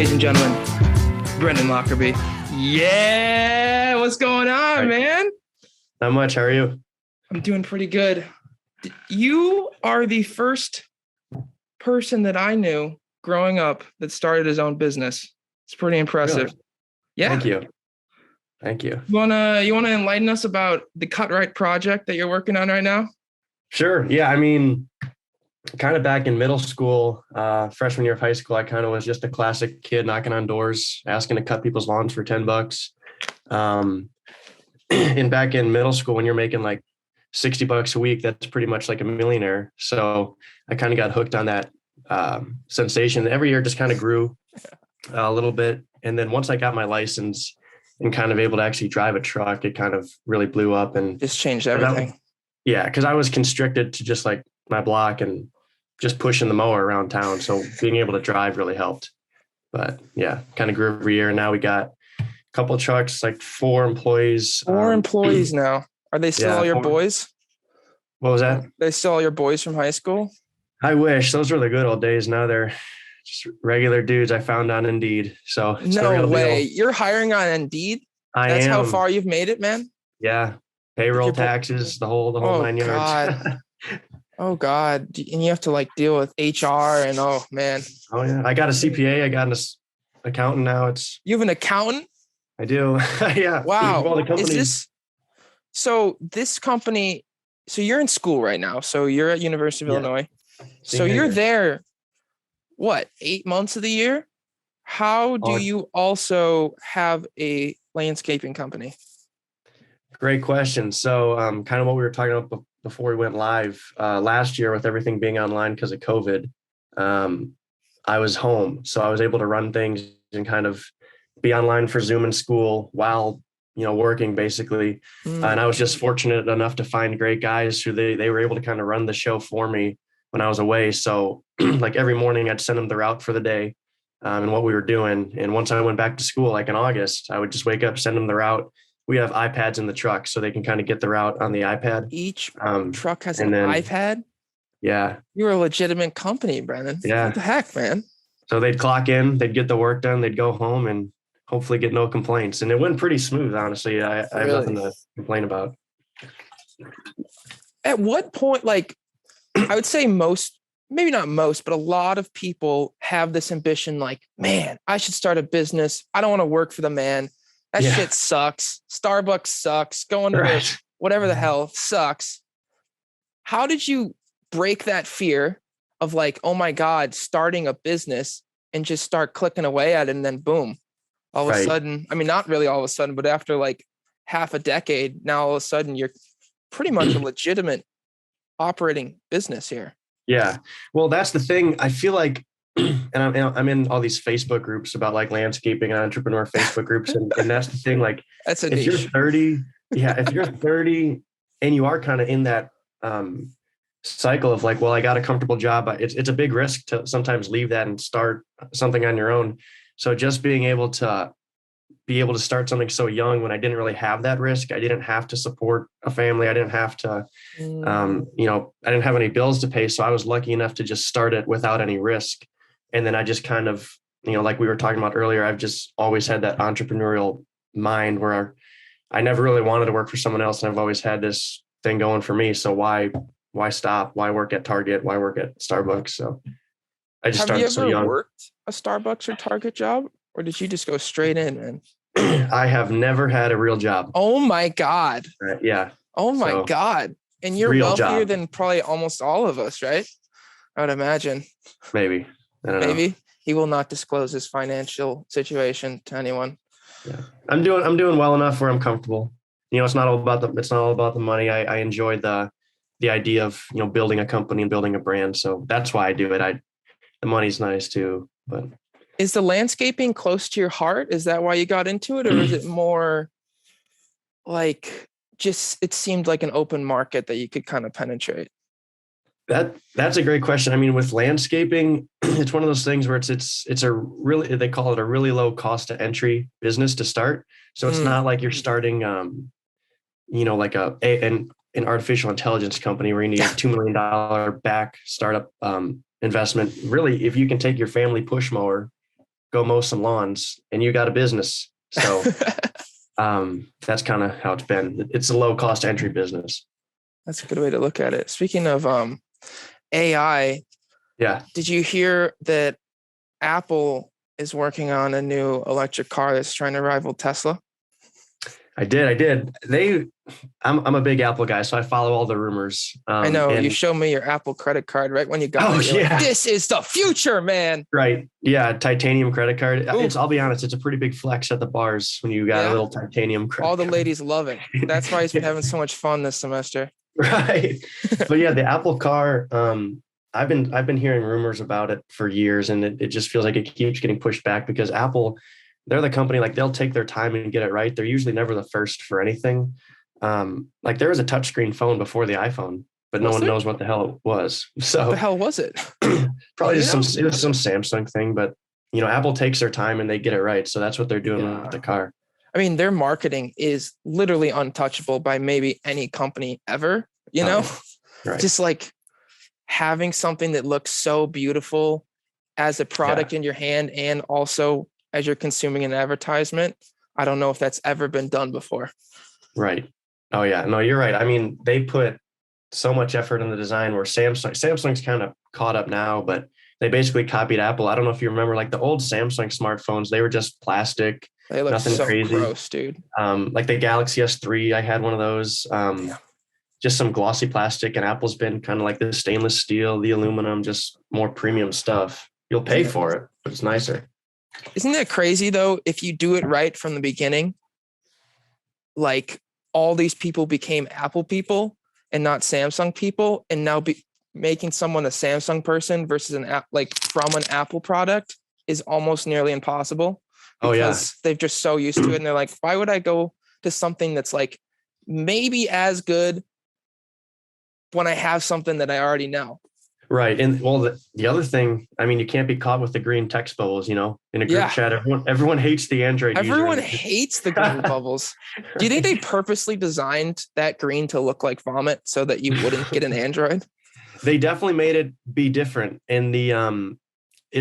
ladies and gentlemen, Brendan Lockerby. Yeah, what's going on, man? Not much. How are you? I'm doing pretty good. You are the first person that I knew growing up that started his own business. It's pretty impressive. Really? Yeah. Thank you. You wanna enlighten us about the Cut Right project that you're working on right now? Sure. Yeah. I mean, kind of back in middle school, freshman year of high school, I kind of was just a classic kid knocking on doors, asking to cut people's lawns for $10. And back in middle school, when you're making like $60 a week, that's pretty much like a millionaire. So I kind of got hooked on that sensation. Every year just kind of grew a little bit. And then once I got my license and kind of able to actually drive a truck, it kind of really blew up and just changed everything. Because I was constricted to just like my block and just pushing the mower around town. So being able to drive really helped. But yeah, kind of grew every year. And now we got a couple of trucks, like 4 employees. 4 employees now. Are they still all your 4. boys? What was that? They still all your boys from high school? I wish. Those were the good old days. Now they're just regular dudes I found on Indeed. So it's no way. You're hiring on Indeed? That's how far you've made it, man? Yeah. Payroll, taxes, the whole 9 yards. God. Oh God. And you have to like deal with HR and oh man. Oh yeah. I got a CPA. I got an accountant now. You have an accountant? I do. Yeah. Wow. This company, so you're in school right now. So you're at University of Illinois. So you're there, what, 8 months of the year? How do you also have a landscaping company? Great question. So kind of what we were talking about before we went live last year with everything being online because of COVID, I was home. So I was able to run things and kind of be online for Zoom in school while, working basically. And I was just fortunate enough to find great guys who they were able to kind of run the show for me when I was away. So like every morning I'd send them the route for the day and what we were doing. And once I went back to school, like in August, I would just wake up, send them the route. We have iPads in the truck so they can kind of get the route on the iPad. Each truck has an iPad? Yeah. You're a legitimate company, Brennan. Yeah. What the heck, man? So they'd clock in, they'd get the work done, they'd go home and hopefully get no complaints. And it went pretty smooth, honestly. I have nothing to complain about. At what point, like, I would say maybe not most, but a lot of people have this ambition, like, man, I should start a business. I don't want to work for the man. That shit sucks. Starbucks sucks. Going to whatever the hell sucks. How did you break that fear of like, oh my God, starting a business and just start clicking away at it and then boom, all of a sudden, I mean, not really all of a sudden, but after like half a decade, now all of a sudden you're pretty much a legitimate operating business here. Yeah. Well, that's the thing. I feel like, and I'm in all these Facebook groups about like landscaping and entrepreneur Facebook groups. And that's the thing, like, that's a if you're 30, if you're 30 and you are kind of in that cycle of like, well, I got a comfortable job. It's a big risk to sometimes leave that and start something on your own. So just being able to start something so young when I didn't really have that risk, I didn't have to support a family. I didn't have to, I didn't have any bills to pay. So I was lucky enough to just start it without any risk. And then I just kind of, like we were talking about earlier, I've just always had that entrepreneurial mind where I never really wanted to work for someone else. And I've always had this thing going for me. So why stop? Why work at Target? Why work at Starbucks? So I just started so young. Have you ever worked a Starbucks or Target job? Or did you just go straight in, man? I have never had a real job. Oh my God. Yeah. Oh my God. And you're wealthier than probably almost all of us, right? I would imagine. Maybe. I don't know. He will not disclose his financial situation to anyone. Yeah. I'm doing well enough where I'm comfortable. It's not all about the money. I enjoy the idea of, building a company and building a brand. So that's why I do it. The money's nice too, but. Is the landscaping close to your heart? Is that why you got into it? Or is it more like just, it seemed like an open market that you could kind of penetrate? That's a great question. I mean, with landscaping, it's one of those things where it's a really, they call it a really low cost to entry business to start. So it's not like you're starting, like an artificial intelligence company where you need a $2 million back startup investment. Really, if you can take your family push mower go mow some lawns and you got a business. So that's kind of how it's been. It's a low cost entry business. That's a good way to look at it. Speaking of AI, did you hear that Apple is working on a new electric car that's trying to rival Tesla? I did. I'm a big Apple guy, so I follow all the rumors. I know you showed me your Apple credit card right when you got it. Like, this is the future, man. Right. Yeah. Titanium credit card. I'll be honest, it's a pretty big flex at the bars when you got a little titanium credit all the card. Ladies love it. That's why he's been having so much fun this semester. Right. But yeah, the Apple car, I've been hearing rumors about it for years, and it just feels like it keeps getting pushed back because Apple, they're the company, like they'll take their time and get it right. They're usually never the first for anything. Like there was a touchscreen phone before the iPhone, but no one knows what the hell it was. So what the hell was it? Probably just it was some Samsung thing, but Apple takes their time and they get it right. So that's what they're doing with the car. I mean, their marketing is literally untouchable by maybe any company ever, right. Just like having something that looks so beautiful as a product in your hand and also as you're consuming an advertisement. I don't know if that's ever been done before. Right. Oh yeah. No, you're right. I mean, they put so much effort in the design where Samsung's kind of caught up now, but they basically copied Apple. I don't know if you remember, like the old Samsung smartphones, they were just plastic. They look nothing so crazy. Gross, dude. Like the Galaxy S3, I had one of those. Just some glossy plastic, and Apple's been kind of like the stainless steel, the aluminum, just more premium stuff. You'll pay for it, but it's nicer. Isn't that crazy though? If you do it right from the beginning, like all these people became Apple people and not Samsung people, and now making someone a Samsung person versus an app like from an Apple product is almost nearly impossible because they're just so used to it. And they're like, why would I go to something that's like maybe as good when I have something that I already know? Right. And well, the other thing, I mean, you can't be caught with the green text bubbles, in a group chat. Everyone hates the Android user. Everyone hates the green bubbles. Do you think they purposely designed that green to look like vomit so that you wouldn't get an Android? They definitely made it be different. And it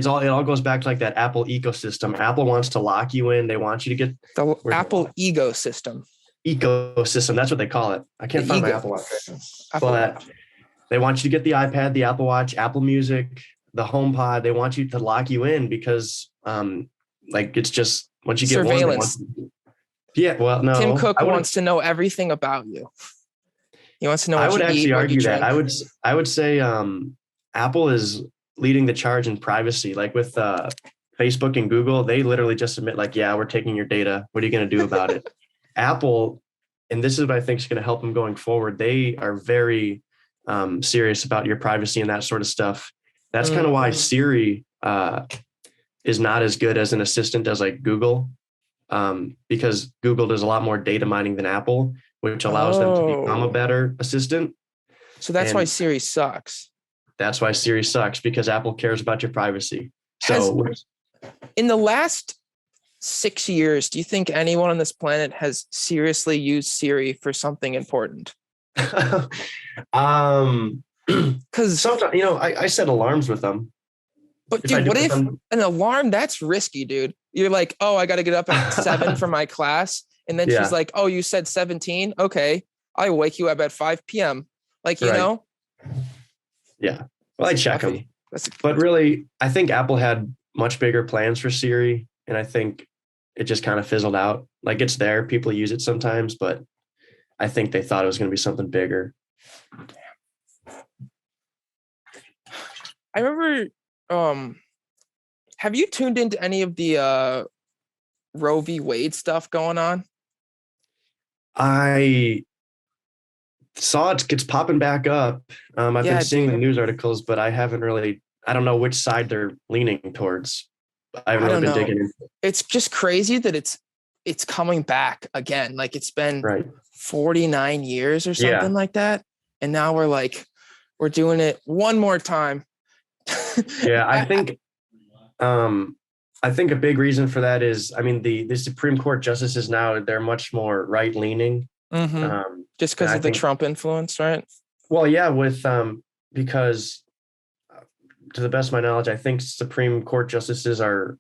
all goes back to like that Apple ecosystem. Apple wants to lock you in. They want you to get the Apple ecosystem. That's what they call it. I can't find my Apple Watch right now. But they want you to get the iPad, the Apple Watch, Apple Music, the HomePod. They want you to lock you in because like it's just once you get surveillance. Well, no. Tim Cook wants to know everything about you. He wants to know what you eat. I would actually argue that. I would say Apple is leading the charge in privacy. Like with Facebook and Google, they literally just admit like, yeah, we're taking your data. What are you going to do about it? Apple, and this is what I think is going to help them going forward. They are very serious about your privacy and that sort of stuff. That's kind of why Siri is not as good as an assistant as like Google, because Google does a lot more data mining than Apple, which allows them to become a better assistant. So that's why Siri sucks. That's why Siri sucks, because Apple cares about your privacy. So in the last 6 years, do you think anyone on this planet has seriously used Siri for something important? Because sometimes, I set alarms with them. But dude, what if an alarm, that's risky, dude. You're like, oh, I got to get up at 7 for my class. And then she's like, oh, you said 17. Okay. I'll wake you up at 5 PM. Like, you know? Yeah. Well, I check them. But really, I think Apple had much bigger plans for Siri. And I think it just kind of fizzled out. Like it's there. People use it sometimes, but I think they thought it was going to be something bigger. I remember, have you tuned into any of the Roe v. Wade stuff going on? I saw it's popping back up. I've been seeing the news articles, but I don't know which side they're leaning towards. I haven't really been digging into it. It's just crazy that it's coming back again. Like it's been 49 years or something like that. And now we're doing it one more time. Yeah, I think a big reason for that is, I mean, the Supreme Court justices now, they're much more right leaning. Mm-hmm. Just because of the Trump influence, right? Well, yeah, because to the best of my knowledge, I think Supreme Court justices are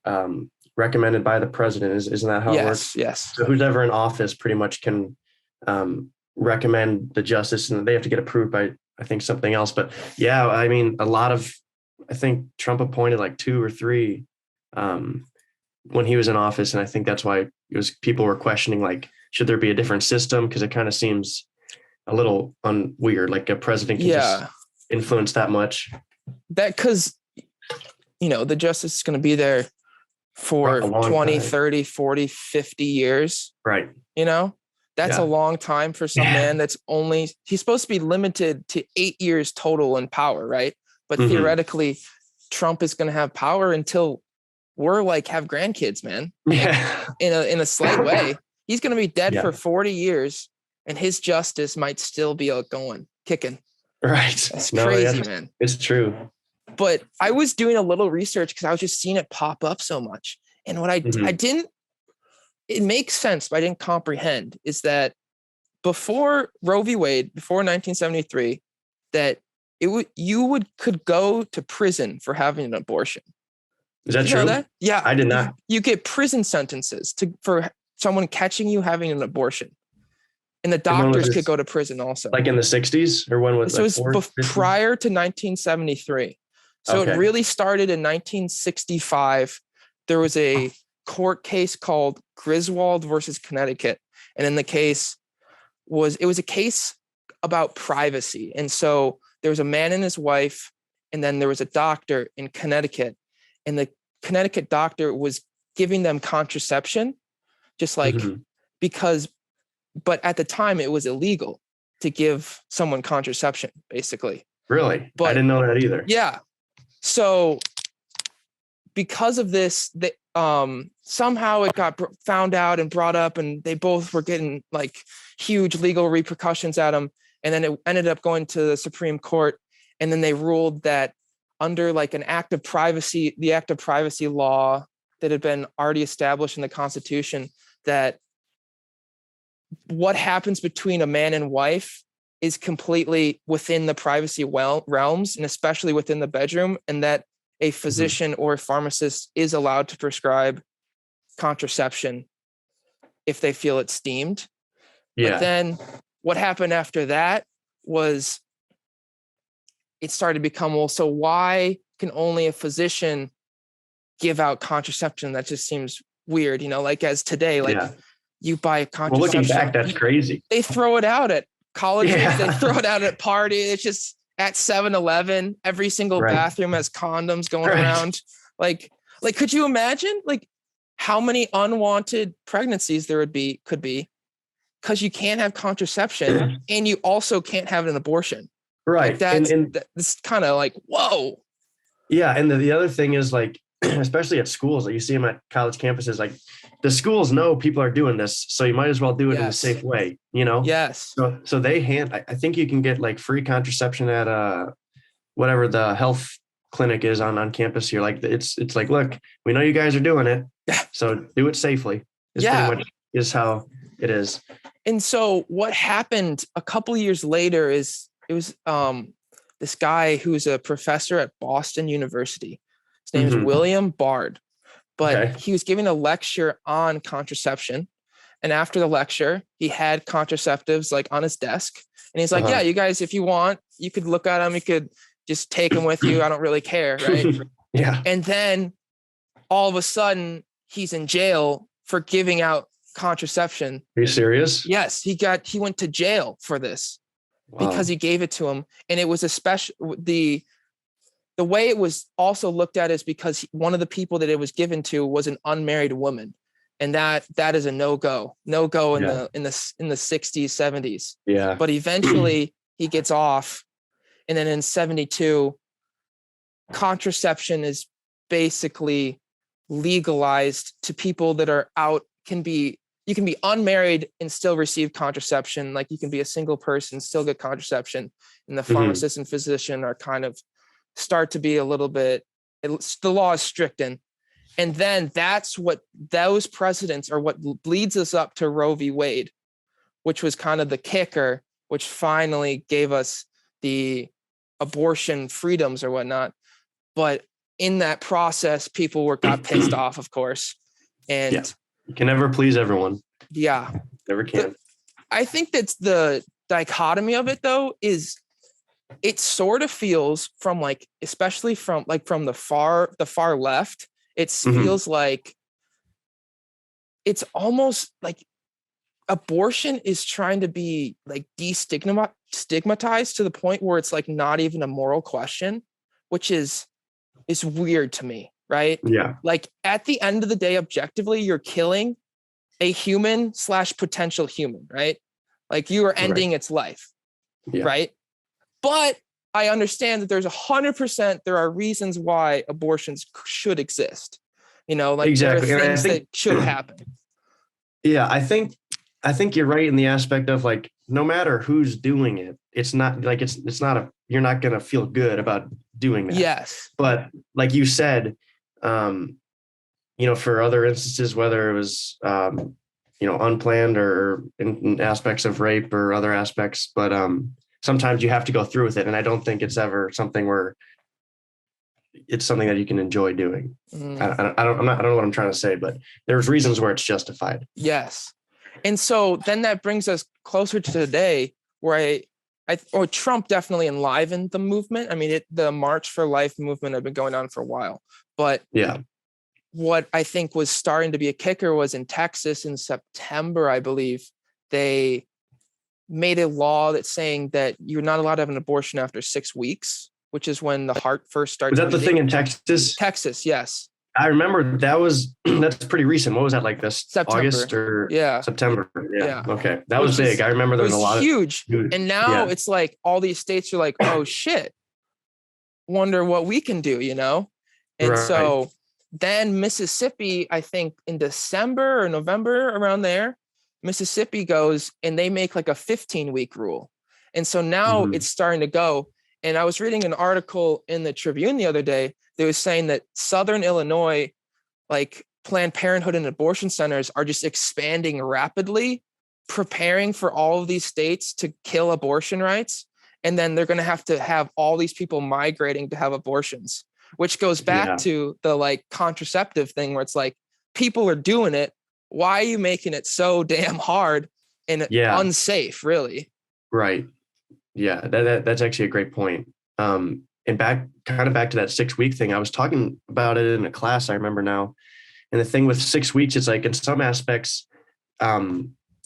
recommended by the president. Isn't that how it works? Yes. So who's ever in office pretty much can recommend the justice, and they have to get approved by, I think, something else. But yeah, I mean, I think Trump appointed like 2 or 3 when he was in office. And I think that's why people were questioning, like, should there be a different system? Because it kind of seems a little weird, like a president can just influence that much. That because, the justice is going to be there for 20, time. 30, 40, 50 years. Right. That's a long time for some man he's supposed to be limited to 8 years total in power, right? But theoretically, Trump is going to have power until we're like have grandkids, man. Yeah. In a slight way. He's going to be dead for 40 years, and his justice might still be kicking. Right. That's crazy, man. It's true. But I was doing a little research because I was just seeing it pop up so much. And what I didn't, it makes sense, but I didn't comprehend, is that before Roe v. Wade, before 1973, that you could go to prison for having an abortion. Is that true? Know that? Yeah. I did not. You get prison sentences for someone catching you having an abortion. And the doctors could go to prison also. Like in the 60s, or when was it? So it was prior to 1973. So it really started in 1965. There was a court case called Griswold versus Connecticut. And in the case it was a case about privacy. And so there was a man and his wife, and then there was a doctor in Connecticut, and the Connecticut doctor was giving them contraception, just like but at the time it was illegal to give someone contraception, basically. Really? But I didn't know that either. Yeah. So because of this, somehow it got found out and brought up, and they both were getting like huge legal repercussions at them. And then it ended up going to the Supreme Court. And then they ruled that under like the act of privacy law that had been already established in the Constitution, that what happens between a man and wife is completely within the privacy realms, and especially within the bedroom, and that a physician or a pharmacist is allowed to prescribe contraception if they feel it's deemed. Yeah. But then what happened after that was it started to become, well, so why can only a physician give out contraception? That just seems weird, like as today, you buy a contraception. Well, looking back, that's crazy. They throw it out at colleges. Yeah. They throw it out at parties. It's just at 7-Eleven. Every single bathroom has condoms going around. Like, could you imagine like how many unwanted pregnancies there could be because you can't have contraception and you also can't have an abortion. Right. Like that's kind of like, whoa. Yeah. And the other thing is like, especially at schools, like you see them at college campuses, like the schools know people are doing this, so you might as well do it in a safe way, Yes. So I think you can get like free contraception at whatever the health clinic is on campus here. Like it's like, look, we know you guys are doing it, so do it safely. Pretty much is how it is. And so what happened a couple of years later is it was this guy who's a professor at Boston University. His name is William Bard, but he was giving a lecture on contraception. And after the lecture, he had contraceptives like on his desk. And he's like, yeah, you guys, if you want, you could look at them. You could just take them with you. I don't really care. Right. Yeah. And then all of a sudden he's in jail for giving out contraception. Are you serious? Yes. He went to jail for this because he gave it to him. And it was the way it was also looked at is because one of the people that it was given to was an unmarried woman. And that is a no-go in the 60s, 70s. Yeah. But eventually he gets off. And then in 72, contraception is basically legalized to people that are out. You can be unmarried and still receive contraception. Like you can be a single person, still get contraception. And the pharmacist and physician are kind of start to be a little bit, the law is strict in. And then that's what those precedents are what leads us up to Roe v. Wade, which was kind of the kicker, which finally gave us the abortion freedoms or whatnot. But in that process, people got pissed off, of course. And you can never please everyone. Yeah. Never can. I think that's the dichotomy of it, though, is it sort of feels from like, especially from the far left, it feels like it's almost like abortion is trying to be like stigmatized to the point where it's like not even a moral question, which is weird to me, right? Yeah. Like at the end of the day, objectively, you're killing a human / potential human, right? Like you are ending its life, right? But I understand that there's 100%, there are reasons why abortions should exist. Like exactly. there are things that should happen. Yeah, I think you're right in the aspect of like, no matter who's doing it, it's not like you're not gonna feel good about doing that. Yes. But like you said, for other instances, whether it was unplanned or in aspects of rape or other aspects, but sometimes you have to go through with it. And I don't think it's ever something where it's something that you can enjoy doing. I don't know what I'm trying to say, but there's reasons where it's justified. Yes. And so then that brings us closer to today where Trump definitely enlivened the movement. I mean, the March for Life movement had been going on for a while, but what I think was starting to be a kicker was in Texas in September, I believe, they made a law that's saying that you're not allowed to have an abortion after 6 weeks, which is when the heart first starts. Was that beating. The thing in Texas? Texas, yes. I remember that's pretty recent. What was that, like this September. August or September? Yeah. Okay. That was big. I remember there was a lot huge. And now it's like all these states are like, oh shit, wonder what we can do, And so then Mississippi, I think in December or November around there, Mississippi goes and they make like a 15-week rule. And so now it's starting to go. And I was reading an article in the Tribune the other day that was saying that Southern Illinois, like Planned Parenthood and abortion centers are just expanding rapidly, preparing for all of these states to kill abortion rights. And then they're going to have all these people migrating to have abortions, which goes back to the like contraceptive thing where it's like, people are doing it. Why are you making it so damn hard and unsafe, really? Right. Yeah, that's actually a great point. And back to that 6 week thing, I was talking about it in a class, I remember now. And the thing with 6 weeks, it's like in some aspects,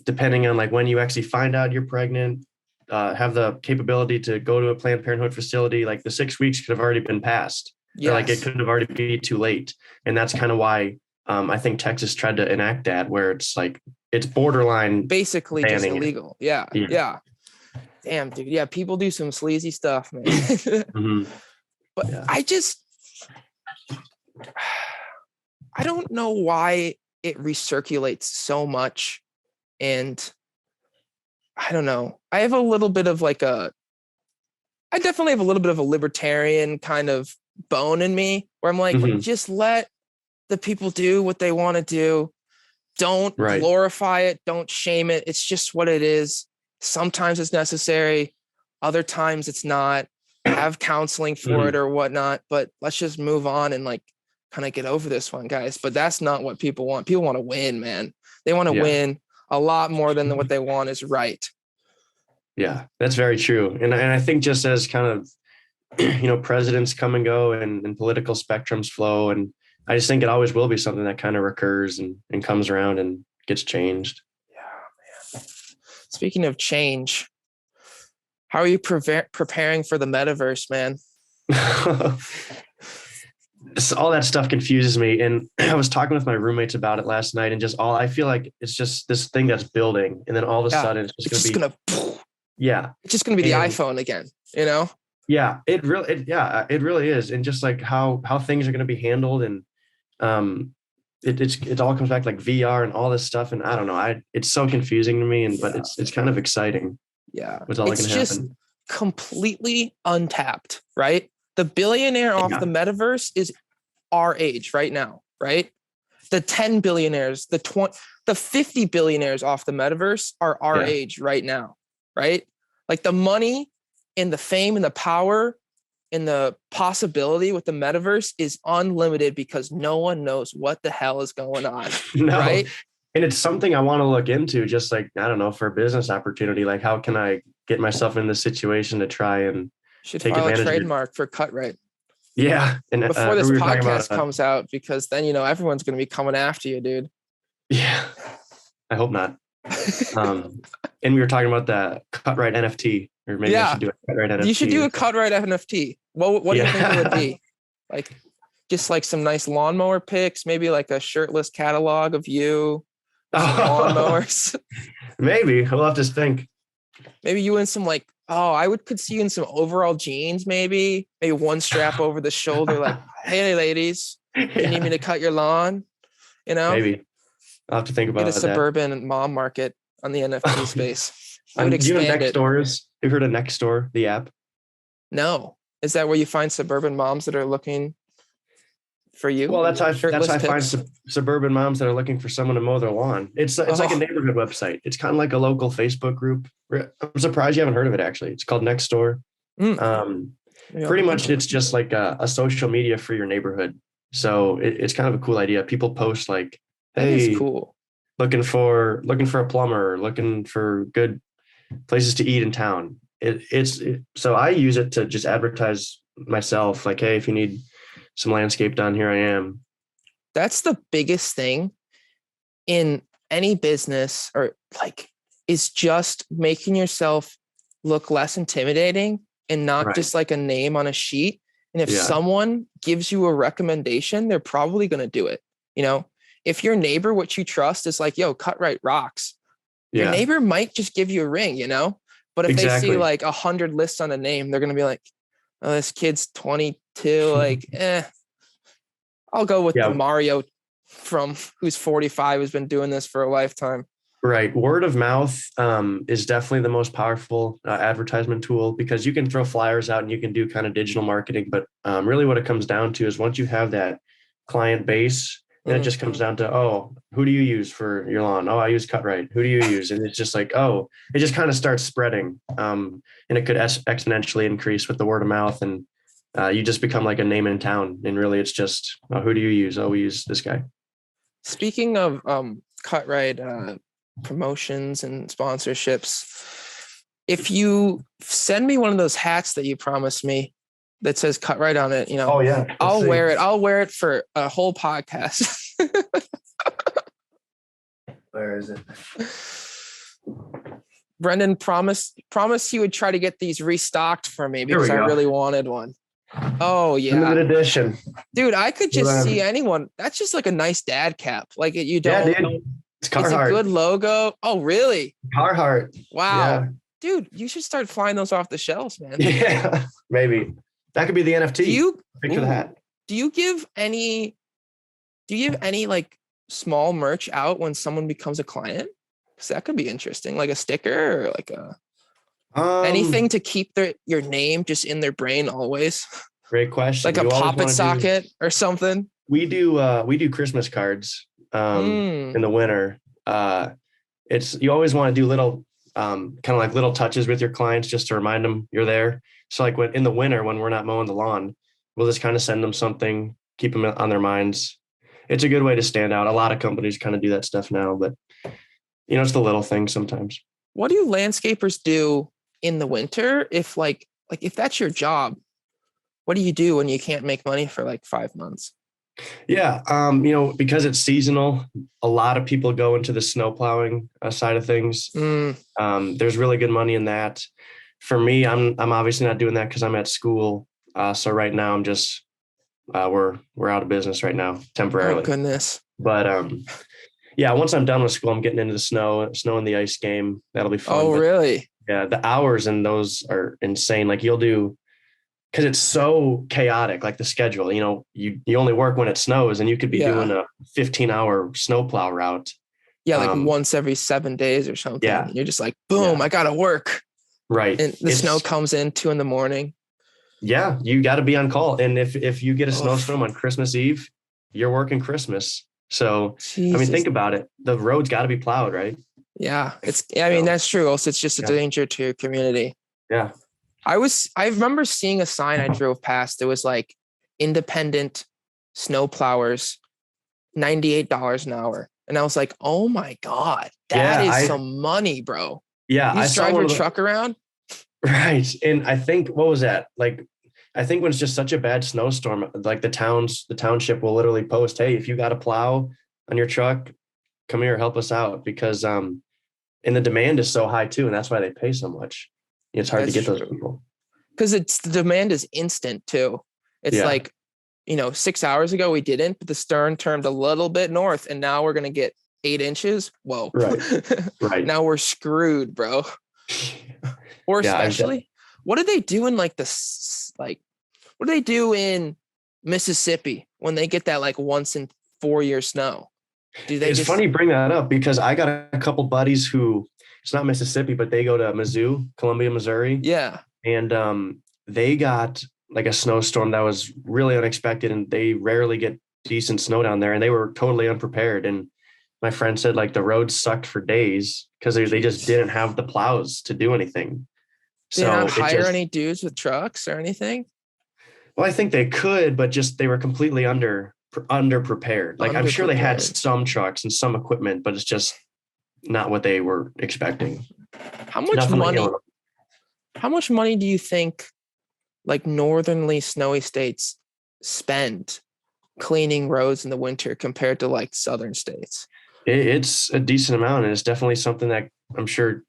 depending on like when you actually find out you're pregnant, have the capability to go to a Planned Parenthood facility, like the 6 weeks could have already been passed. Yes. Or like it could have already been too late. And that's kind of why I think Texas tried to enact that, where it's like, it's borderline basically just illegal. Yeah. Damn, dude. Yeah, people do some sleazy stuff, man. But I don't know why it recirculates so much. And I don't know. I definitely have a little bit of a libertarian kind of bone in me where I'm like, just let the people do what they want to do. Don't glorify it. Don't shame it. It's just what it is. Sometimes it's necessary. Other times it's not. Have counseling for it or whatnot, but let's just move on and like kind of get over this one, guys. But that's not what people want. People want to win, man. They want to win a lot more than what they want is right. Yeah, that's very true. And I think just as kind of, presidents come and go and political spectrums flow, and I just think it always will be something that kind of recurs and comes around and gets changed. Yeah, man. Speaking of change, how are you preparing for the metaverse, man? All that stuff confuses me. And I was talking with my roommates about it last night, and I feel like it's just this thing that's building. And then all of a sudden it's just going to be, it's just going to be the iPhone again, Yeah, it really is. And just like how things are going to be handled. And it all comes back like VR and all this stuff. And I don't know, it's so confusing to me, but it's kind of exciting. Yeah. What's all that can happen. It's just completely untapped, right? The billionaire off the metaverse is our age right now, right? The 10 billionaires, the 50 billionaires off the metaverse are our age right now, right? Like the money and the fame and the power and the possibility with the metaverse is unlimited because no one knows what the hell is going on. No. Right. And it's something I want to look into, just like, I don't know, for a business opportunity. Like, how can I get myself in this situation to try and should take file a advantage of it? trademark for Cutright. Yeah. And Before this we were talking podcast about, comes out, because then, you know, everyone's going to be coming after you, dude. Yeah, I hope not. And we were talking about the Cutright NFT, or maybe I should do a Cutright NFT. You should do a Cutright NFT. What do you think it would be? Like, just like some nice lawnmower pics, maybe like a shirtless catalog of you, lawnmowers. Maybe we'll have to think. Maybe you in some like, could see you in some overall jeans, maybe one strap over the shoulder, like, hey ladies, you need me to cut your lawn? You know, maybe I'll have to think about a suburban mom market on the NFT space. I would expand it. You've heard of Nextdoor, the app? No. Is that where you find suburban moms that are looking for you? Well, that's how I find suburban moms that are looking for someone to mow their lawn. It's like a neighborhood website. It's kind of like a local Facebook group. I'm surprised you haven't heard of it, actually. It's called Nextdoor. Pretty much it's just like a social media for your neighborhood. So it's kind of a cool idea. People post like, hey, cool. looking for a plumber, looking for good places to eat in town. So I use it to just advertise myself, like, hey, if you need some landscape done, here I am. That's the biggest thing in any business, or like, is just making yourself look less intimidating and not just like a name on a sheet. And if someone gives you a recommendation, they're probably going to do it. You know, if your neighbor, which you trust, is like, yo, Cutright rocks, your neighbor might just give you a ring, you know? But if they see like 100 lists on a name, they're going to be like, oh, this kid's 22. Like, I'll go with the Mario who's 45, who's been doing this for a lifetime. Right. Word of mouth is definitely the most powerful advertisement tool, because you can throw flyers out and you can do kind of digital marketing. But really what it comes down to is once you have that client base, then it just comes down to, oh, who do you use for your lawn? Oh, I use Cutright. Who do you use? And it's just like, oh, it just kind of starts spreading. And it could exponentially increase with the word of mouth. And you just become like a name in town. And really it's just, oh, who do you use? Oh, we use this guy. Speaking of Cutright promotions and sponsorships, if you send me one of those hats that you promised me that says Cutright on it, you know, I'll wear it. I'll wear it for a whole podcast. Where is it? Brendan promised he would try to get these restocked for me because I really wanted one. Oh yeah. Limited edition. Dude, I could just see anyone. That's just like a nice dad cap. Like you don't. Yeah, dude. It's Carhartt. It's a good logo. Oh, really? Carhartt. Wow. Yeah. Dude, you should start flying those off the shelves, man. Yeah, maybe. That could be the NFT. Picture the hat. Do you give any like small merch out when someone becomes a client? Because that could be interesting, like a sticker or like anything to keep your name just in their brain always. Great question. Like a pop-it socket or something. We do Christmas cards in the winter. You always want to do little kind of like little touches with your clients just to remind them you're there. So like in the winter, when we're not mowing the lawn, we'll just kind of send them something, keep them on their minds. It's a good way to stand out. A lot of companies kind of do that stuff now, but you know, it's the little things sometimes. What do landscapers do in the winter? If like if that's your job, what do you do when you can't make money for like 5 months? Yeah. You know, because it's seasonal, a lot of people go into the snow plowing side of things. There's really good money in that. For me, I'm obviously not doing that because I'm at school. So right now I'm just, we're out of business right now temporarily. Oh, goodness. But yeah, once I'm done with school, I'm getting into the snow and the ice game. That'll be fun. Oh, really? Yeah. The hours in those are insane. Like you'll do, because it's so chaotic, like the schedule, you know, you only work when it snows, and you could be doing a 15-hour snowplow route. Yeah. Like once every 7 days or something. Yeah. And you're just like, boom, I got to work. Right. And the snow comes in 2 a.m. Yeah. You got to be on call. And if you get a snowstorm on Christmas Eve, you're working Christmas. So, Jesus. I mean, think about it. The road's got to be plowed, right? Yeah. I mean, that's true. Also, it's just a danger to your community. Yeah. I remember seeing a sign I drove past. It was like independent snow plowers, $98 an hour. And I was like, oh my God, that is some money, bro. You I just saw drive one your of the, truck around. right. And I think, what was that? Like, I think when it's just such a bad snowstorm, like the township will literally post, hey, if you got a plow on your truck, come here, help us out, because and the demand is so high too, and that's why they pay so much. It's hard to get those people. Because the demand is instant too. It's like, 6 hours ago we didn't, but the stern turned a little bit north, and now we're gonna get 8 inches. Whoa. Right. Now we're screwed, bro. Or especially, what do they do in what do they do in Mississippi when they get that like once in 4 year snow? It's funny you bring that up, because I got a couple buddies who, it's not Mississippi, but they go to Mizzou, Columbia, Missouri. Yeah. And they got like a snowstorm that was really unexpected, and they rarely get decent snow down there, and they were totally unprepared. And my friend said like the roads sucked for days because they just didn't have the plows to do anything. Did they not hire any dudes with trucks or anything? Well, I think they could, but just they were completely underprepared. Like, I'm sure they had some trucks and some equipment, but it's just not what they were expecting. How much money do you think like northernly snowy states spend cleaning roads in the winter compared to like southern states? It's a decent amount, and it's definitely something that I'm sure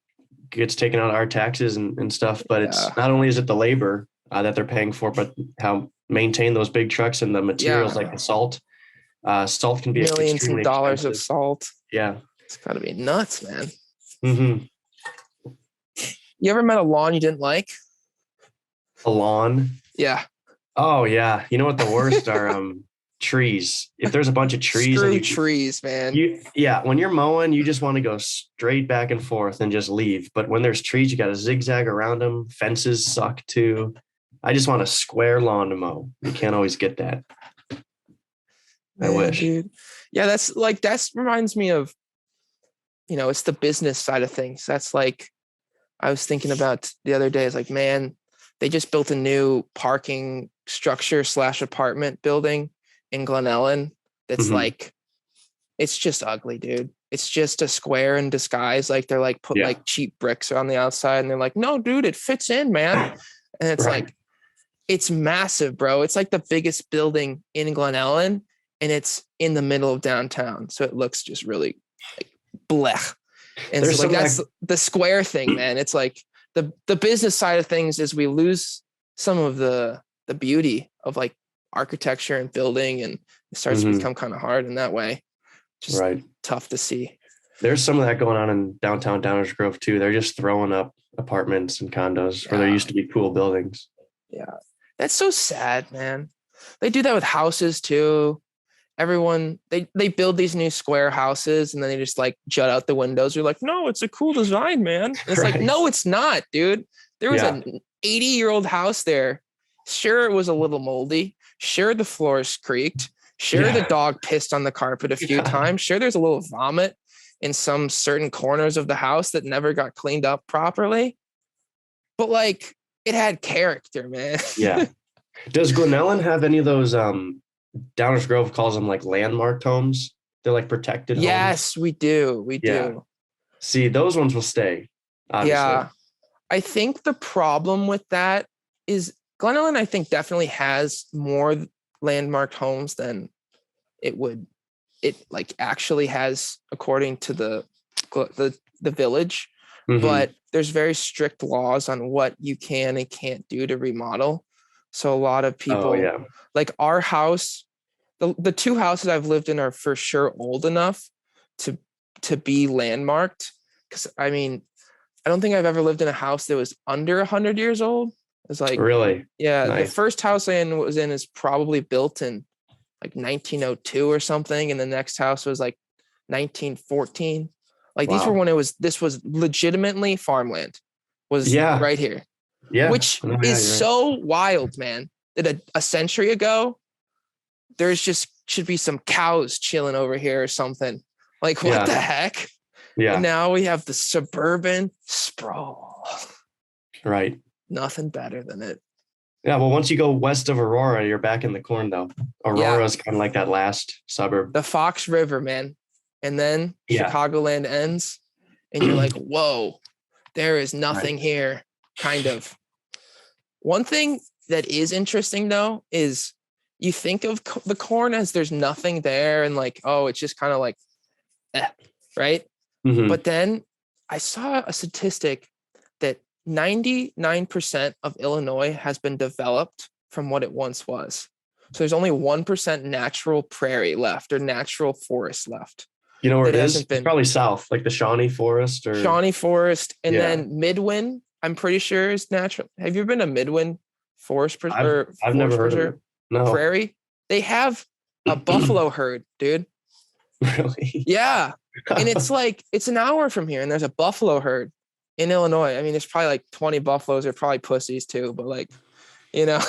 gets taken out of our taxes and stuff. But it's not only is it the labor that they're paying for, but how maintain those big trucks and the materials like the salt. Salt can be millions of dollars expensive. Of salt. Yeah, it's got to be nuts, man. Mm-hmm. You ever met a lawn you didn't like? A lawn? Yeah. Oh yeah. You know what the worst are? Trees. If there's a bunch of trees, trees, man. When you're mowing, you just want to go straight back and forth and just leave. But when there's trees, you got to zigzag around them. Fences suck too. I just want a square lawn to mow. You can't always get that. I wish. Dude. Yeah, that reminds me of, it's the business side of things. That's like, I was thinking about the other day. It's like, man, they just built a new parking structure / apartment building in Glen Ellen. That's like, it's just ugly, dude. It's just a square in disguise. Like they're like put like cheap bricks on the outside, and they're like, no, dude, it fits in, man. And it's like, it's massive, bro. It's like the biggest building in Glen Ellen, and it's in the middle of downtown. So it looks just really like blech. And so like that's the square thing, man. It's like the business side of things is we lose some of the beauty of like architecture and building, and it starts to become kind of hard in that way. Just tough to see. There's some of that going on in downtown Downers Grove too. They're just throwing up apartments and condos where there used to be cool buildings. Yeah. That's so sad, man. They do that with houses too. Everyone, they build these new square houses, and then they just like jut out the windows. You're like, no, it's a cool design, man. And it's like, no, it's not, dude. There was an 80-year-old house there. Sure, it was a little moldy. Sure, the floors creaked. Sure, the dog pissed on the carpet a few times. Sure, there's a little vomit in some certain corners of the house that never got cleaned up properly. But like, it had character, man. Yeah. Does Glen Ellen have any of those Downers Grove calls them like landmarked homes? They're like protected homes. Yes, we do. We do. See, those ones will stay. Obviously. Yeah. I think the problem with that is Glen Ellen, I think, definitely has more landmarked homes than it like actually has according to the village. But there's very strict laws on what you can and can't do to remodel. So a lot of people, like our house, the two houses I've lived in are for sure old enough to be landmarked. Because I mean, I don't think I've ever lived in a house that was under 100 years old. It's like, really? Yeah. Nice. The first house I was in is probably built in like 1902 or something. And the next house was like 1914. Like these were when this was legitimately farmland right here. Yeah. Which is so wild, man, that a century ago, there's just should be some cows chilling over here or something. Like, what the heck? Yeah. And now we have the suburban sprawl. Right. Nothing better than it. Yeah, well, once you go west of Aurora, you're back in the corn, though. Aurora's kind of like that last suburb. The Fox River, man. And then Chicagoland ends, and you're like, whoa, there is nothing here, kind of. One thing that is interesting, though, is you think of the corn as there's nothing there and like, oh, it's just kind of like, right? Mm-hmm. But then I saw a statistic that 99% of Illinois has been developed from what it once was. So there's only 1% natural prairie left or natural forest left. You know where it is? It's probably south, like the Shawnee Forest or Shawnee Forest. And then Midwin, I'm pretty sure is natural. Have you been to Midwin Forest I've never heard of it. No. Prairie? They have a buffalo herd, dude. Really? Yeah. And it's an hour from here and there's a buffalo herd in Illinois. I mean, there's probably like 20 buffaloes. They're probably pussies too, but like, you know.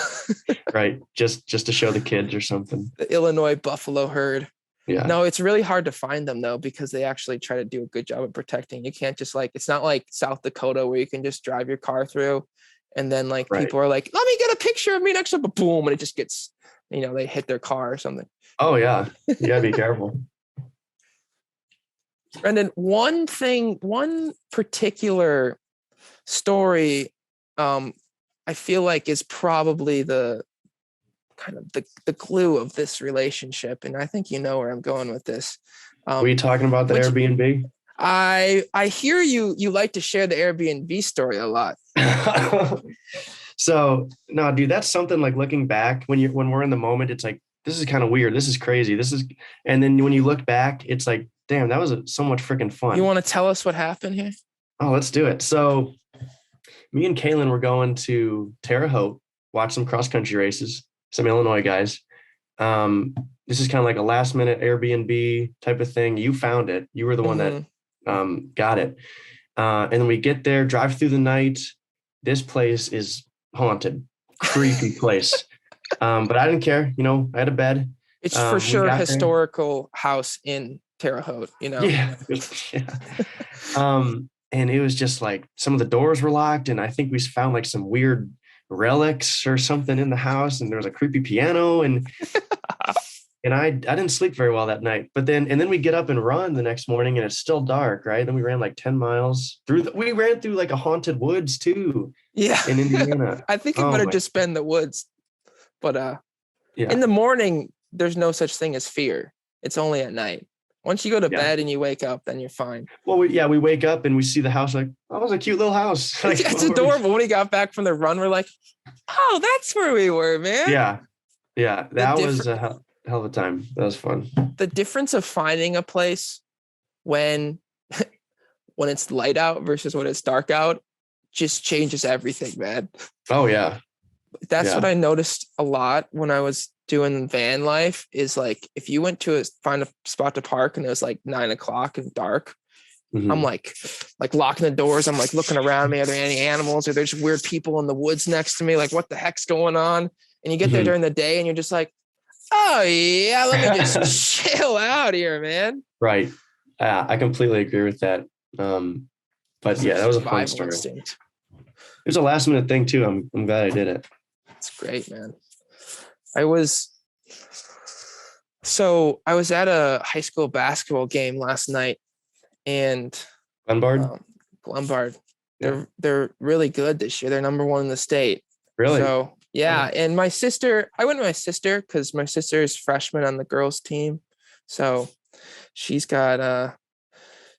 Right. Just to show the kids or something. The Illinois buffalo herd. Yeah. No, it's really hard to find them though, because they actually try to do a good job of protecting. You can't just it's not like South Dakota where you can just drive your car through and then people are like, let me get a picture of me next to a boom. And it just gets, they hit their car or something. Oh yeah. You gotta be careful. Brendan, one particular story, I feel like is probably the kind of the glue of this relationship. And I think you know where I'm going with this. Were you talking about the Airbnb? I hear you like to share the Airbnb story a lot. So no, dude, that's something like looking back when we're in the moment, it's like, this is kind of weird. This is crazy. And then when you look back, it's like, damn, that was so much freaking fun. You want to tell us what happened here? Oh, let's do it. So me and Kalen were going to Terre Haute, watch some cross-country races, some Illinois guys. This is kind of like a last minute Airbnb type of thing. You found it. You were the one that got it. And then we get there, drive through the night. This place is haunted, creepy place. But I didn't care. I had a bed. It's for sure a historical house in Terre Haute, Yeah. And it was just like some of the doors were locked. And I think we found like some weird relics or something in the house. And there was a creepy piano and I didn't sleep very well that night. But then we get up and run the next morning and it's still dark, right? Then we ran like 10 miles we ran through like a haunted woods too. Yeah. In Indiana. I think you better just spend the woods. But in the morning, there's no such thing as fear. It's only at night. Once you go to bed and you wake up, then you're fine. Well, we wake up and we see the house like, oh, it was a cute little house. Like, it's adorable. When we got back from the run, we're like, oh, that's where we were, man. Yeah. Yeah. That was a hell of a time. That was fun. The difference of finding a place when it's light out versus when it's dark out just changes everything, man. Oh, yeah. That's what I noticed a lot when I was doing van life is like, if you went to find a spot to park and it was like 9:00 and dark, I'm like locking the doors. I'm like looking around me. Are there any animals? Or there's weird people in the woods next to me? Like, what the heck's going on? And you get there during the day and you're just like, oh yeah, let me just chill out here, man. Right. I completely agree with that. But yeah, that was a fun story. Instinct. It was a last minute thing too. I'm glad I did it. It's great, man. I was at a high school basketball game last night, and Glenbard. They're really good this year. They're number 1 in the state. Really? So yeah. And I went with my sister because my sister is freshman on the girls team. So she's got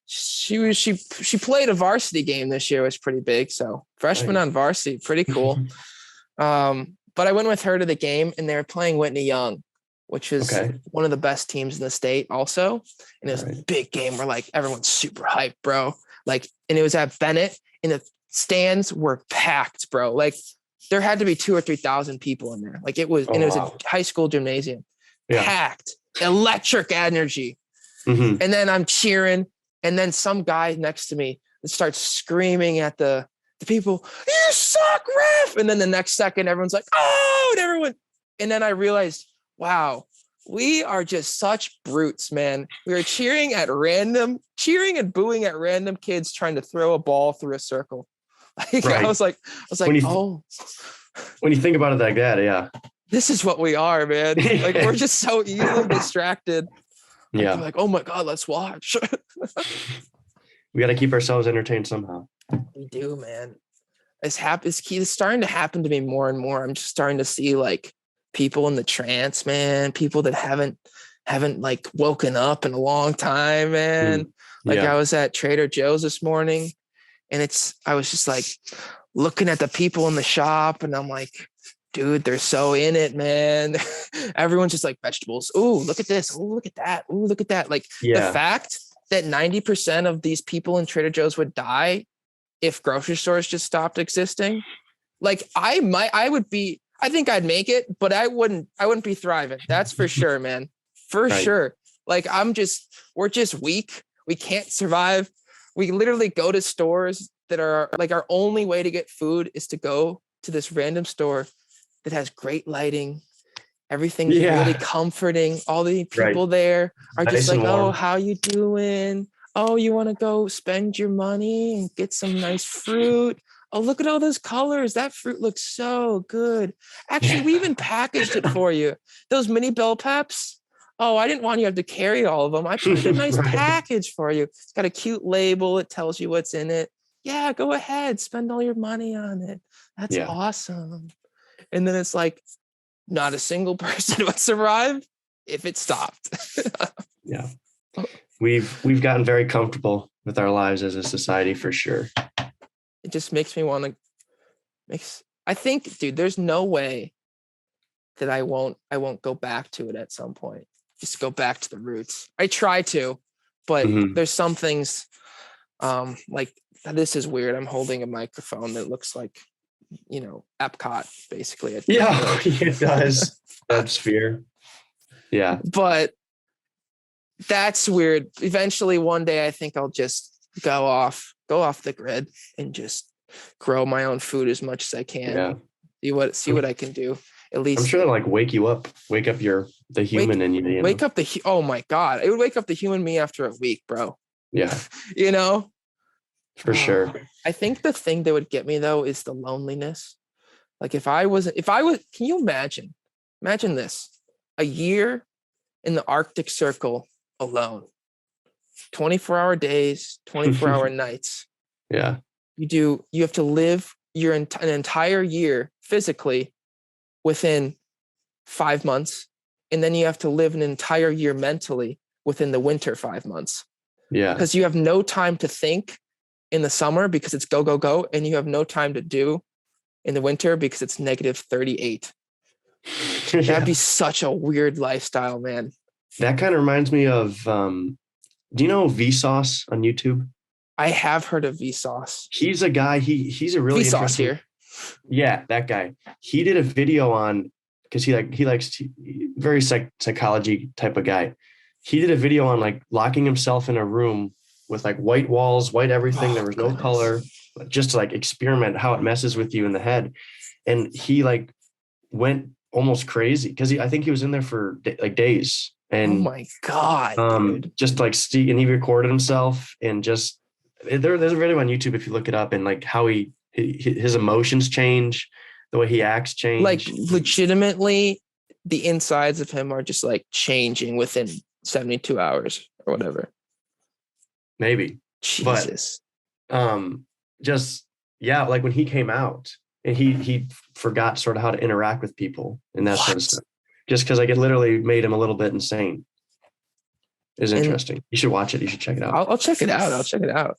she played a varsity game this year. It was pretty big. So freshman on varsity, pretty cool. But I went with her to the game and they were playing Whitney Young, which is one of the best teams in the state also. And it was a big game where like everyone's super hyped, bro. Like, and it was at Bennett and the stands were packed, bro. Like there had to be 2,000 or 3,000 people in there. Like it was, and it was a high school gymnasium, packed, electric energy. And then I'm cheering. And then some guy next to me starts screaming at the people, you suck, ref. And then the next second, everyone's like, oh, and then I realized, wow, we are just such brutes, man. We are cheering and booing at random kids trying to throw a ball through a circle. Like Right. I was like, When you oh, when you think about it like that, yeah. this is what we are, man. Like we're just so easily distracted. Like, Yeah. we're like, oh my God, let's watch. We got to keep ourselves entertained somehow. We do, man. It's starting to happen to me more and more. I'm just starting to see like people in the trance, man, people that haven't like woken up in a long time, man. Like Yeah. I was at Trader Joe's this morning and I was just like looking at the people in the shop and I'm like, dude, they're so in it, man. Everyone's just like vegetables. Ooh, look at this. Ooh, look at that. Ooh, look at that. Like the fact that 90% of these people in Trader Joe's would die if grocery stores just stopped existing. Like I think I'd make it, but I wouldn't be thriving. That's for sure, man. For sure. Like we're just weak. We can't survive. We literally go to stores that are like our only way to get food is to go to this random store that has great lighting. Everything's really comforting. All the people there are just like, oh, how you doing? Oh, you want to go spend your money and get some nice fruit? Oh, look at all those colors. That fruit looks so good. Actually, we even packaged it for you. Those mini bell peps. Oh, I didn't want you to have to carry all of them. I put a nice package for you. It's got a cute label. It tells you what's in it. Yeah, go ahead. Spend all your money on it. That's awesome. And then it's like, not a single person would survive if it stopped. Yeah. We've gotten very comfortable with our lives as a society for sure. It just makes me want to I think, dude, there's no way that I won't go back to it at some point. Just go back to the roots. I try to, but there's some things like this is weird. I'm holding a microphone that looks like, Epcot basically. Yeah, it does. That sphere. Yeah. But that's weird. Eventually one day I think I'll just go off the grid and just grow my own food as much as I can. Yeah. See what I can do. At least I'm sure that'll like wake up the human in you. Wake up oh my God. It would wake up the human me after a week, bro. Yeah. For sure. I think the thing that would get me though is the loneliness. Like if I was, can you imagine this, a year in the Arctic Circle alone, 24-hour days, 24-hour nights. Yeah. You have to live an entire year physically within 5 months. And then you have to live an entire year mentally within the winter 5 months. Yeah. Because you have no time to think in the summer because it's go, go, go. And you have no time to do in the winter because it's -38. That'd be such a weird lifestyle, man. That kind of reminds me of, do you know Vsauce on YouTube? I have heard of Vsauce. He's a guy, he's a really Vsauce interesting here. Yeah, that guy. He did a video on, because he likes very psychology type of guy. He did a video on like locking himself in a room with like white walls, white everything. There was no color, just to like experiment how it messes with you in the head. And he like went almost crazy because I think he was in there for like days. And oh my God, dude. Just like and he recorded himself and just there's a video on YouTube if you look it up, and like how his emotions change, the way he acts change. Like legitimately, the insides of him are just like changing within 72 hours or whatever. Maybe. Jesus. But just like when he came out and he forgot sort of how to interact with people and that sort of stuff. Just because like it literally made him a little bit insane. It's interesting. You should watch it. You should check it out. I'll check it out.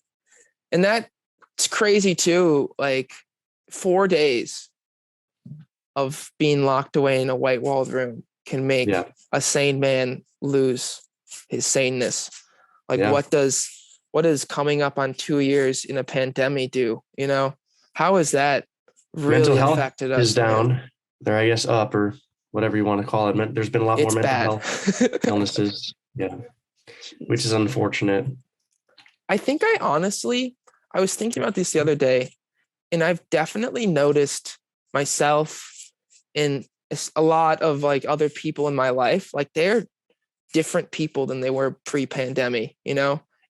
And that's crazy too. Like 4 days of being locked away in a white walled room can make a sane man lose his saneness. Like what does coming up on 2 years in a pandemic do? How has that really mental health affected us? Is down. Man? They're, I guess, up or whatever you want to call it. There's been a lot more mental health illnesses. Yeah. Which is unfortunate. I think I was thinking about this the other day, and I've definitely noticed myself and a lot of like other people in my life, like they're different people than they were pre-pandemic,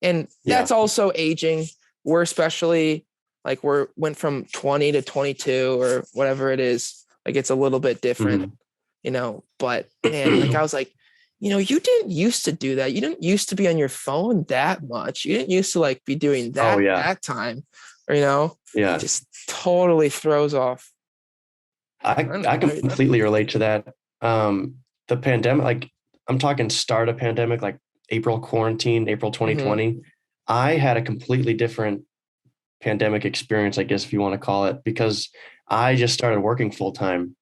and that's also aging. We're especially like went from 20 to 22 or whatever it is. Like it's a little bit different, but man, like I was like, you didn't used to do that. You didn't used to be on your phone that much. You didn't used to like be doing that that time, or, Yeah. just totally throws off. I completely relate to that. The pandemic, like I'm talking start of pandemic, like April 2020. I had a completely different pandemic experience, I guess, if you want to call it, because I just started working full time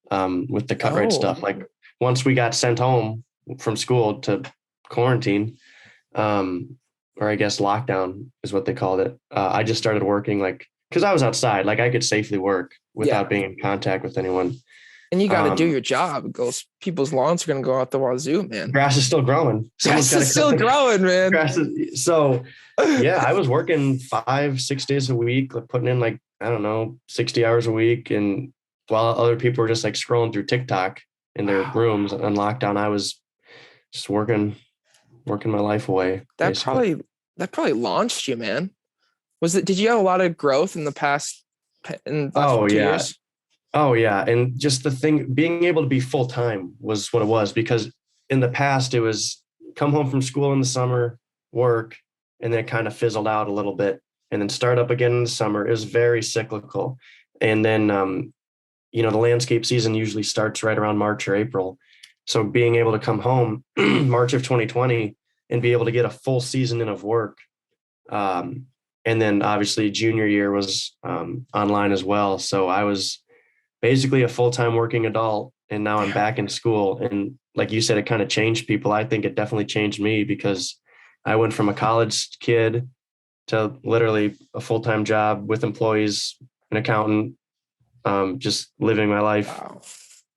with the cut rate stuff. Like once we got sent home from school to quarantine, or I guess lockdown is what they called it. I just started working because I was outside, like I could safely work without being in contact with anyone. And you got to do your job. People's lawns are going to go out the wazoo, man. Grass is still growing. Grass is still growing, man. So yeah, I was working 5-6 days a week, like putting in 60 hours a week. And while other people were just like scrolling through TikTok in their rooms on lockdown, I was just working my life away. That probably launched you, man. Did you have a lot of growth in the past 2 years? Oh yeah. And just the thing, being able to be full-time was what it was, because in the past it was come home from school in the summer, work, and then it kind of fizzled out a little bit and then start up again in the summer. It was very cyclical. And then, the landscape season usually starts right around March or April. So being able to come home March of 2020 and be able to get a full season in of work. And then obviously junior year was online as well. So I was basically a full-time working adult, and now I'm back in school. And like you said, it kind of changed people. I think it definitely changed me, because I went from a college kid to literally a full-time job with employees, an accountant, just living my life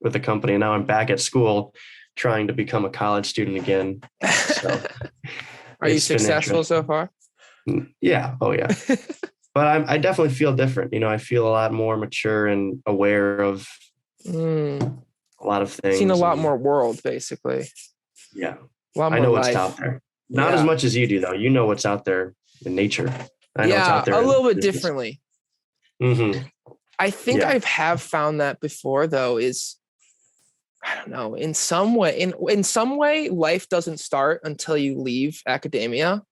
with the company. And now I'm back at school trying to become a college student again. So are you successful so far? Yeah. Oh yeah. But I definitely feel different. I feel a lot more mature and aware of a lot of things. Seen a lot more world, basically. Yeah. A lot more I know life. what's out there. Not as much as you do, though. You know what's out there in nature. I know what's out there a little bit differently. Mm-hmm. I think I have found that before, though, is, I don't know, in some way, life doesn't start until you leave academia,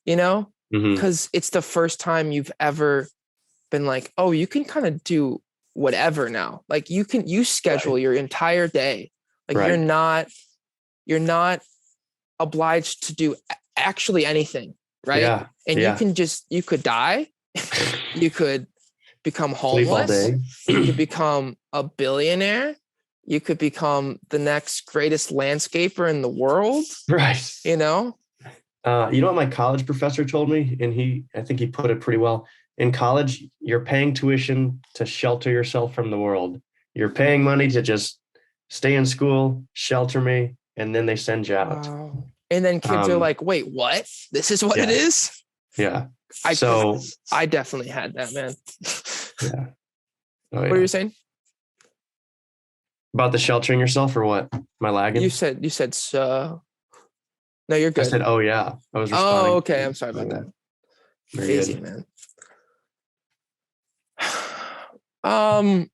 because it's the first time you've ever been like, oh, you can kind of do whatever now. Like you schedule your entire day. Like you're not obliged to do actually anything. Right. Yeah. And you could die. You could become homeless. You could become a billionaire. You could become the next greatest landscaper in the world. Right. You know what my college professor told me, and I think he put it pretty well. In college, you're paying tuition to shelter yourself from the world. You're paying money to just stay in school, shelter me, and then they send you out. Wow. And then kids are like, wait, what? This is what it is? Yeah. I definitely had that, man. Yeah. What were you saying? About the sheltering yourself, or what? Am I lagging? You said so. No, you're good. I said, oh yeah. I was responding. Oh, okay. I'm sorry about that. Crazy, man. Are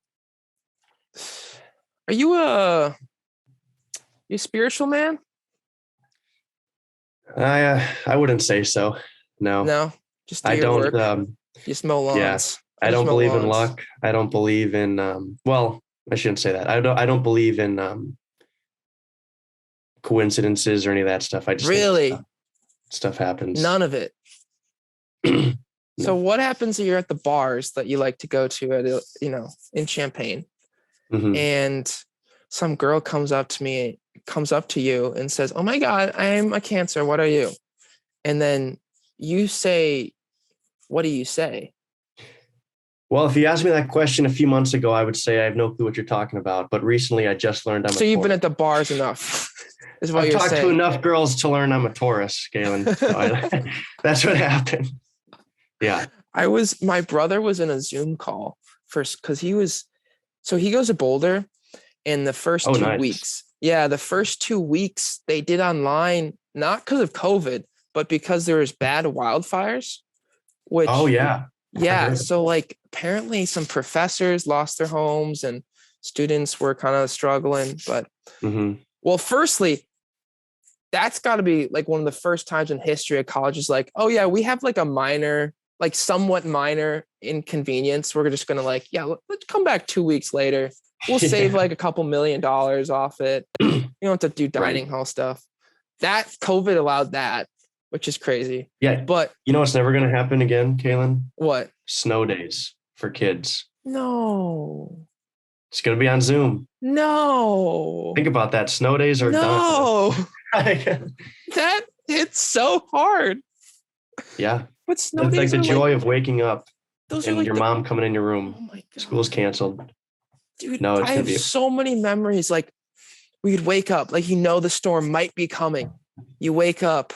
you a spiritual man? I wouldn't say so. No. Just do your work. Just mow lawns. Yeah. I don't believe in luck. I don't believe in well, I shouldn't say that. I don't believe in coincidences or any of that stuff. I just think stuff happens. None of it. No. So what happens if you're at the bars that you like to go to at in Champaign, and some girl comes up to you and says, "Oh my God, I'm a Cancer. What are you?" And then you say, what do you say? Well, if you asked me that question a few months ago, I would say I have no clue what you're talking about. But recently, I just learned I'm a Taurus. So you've been at the bars enough, is what you're saying. I've talked to enough girls to learn I'm a Taurus, Kalen. That's what happened. Yeah. My brother was in a Zoom call first because he goes to Boulder, and the first 2 weeks. Yeah. The first 2 weeks they did online, not because of COVID, but because there was bad wildfires, which Yeah. So like apparently some professors lost their homes and students were kind of struggling. But well, firstly, that's got to be like one of the first times in history of college is like, oh yeah, we have like a minor, like somewhat minor inconvenience. We're just gonna like, yeah, let's come back 2 weeks later. We'll save like a couple $1 million off it. You don't have to do dining hall stuff. That COVID allowed that, which is crazy. Yeah. But you know what's never going to happen again, Kalen? What? Snow days for kids. No. It's going to be on Zoom. No. Think about that. Snow days are done. No. That hits so hard. Yeah. But snow it's days like the are joy of waking up those and are like your mom coming in your room. Oh my God. School's canceled. Dude, no, I have so many memories. Like we would wake up, like the storm might be coming. You wake up,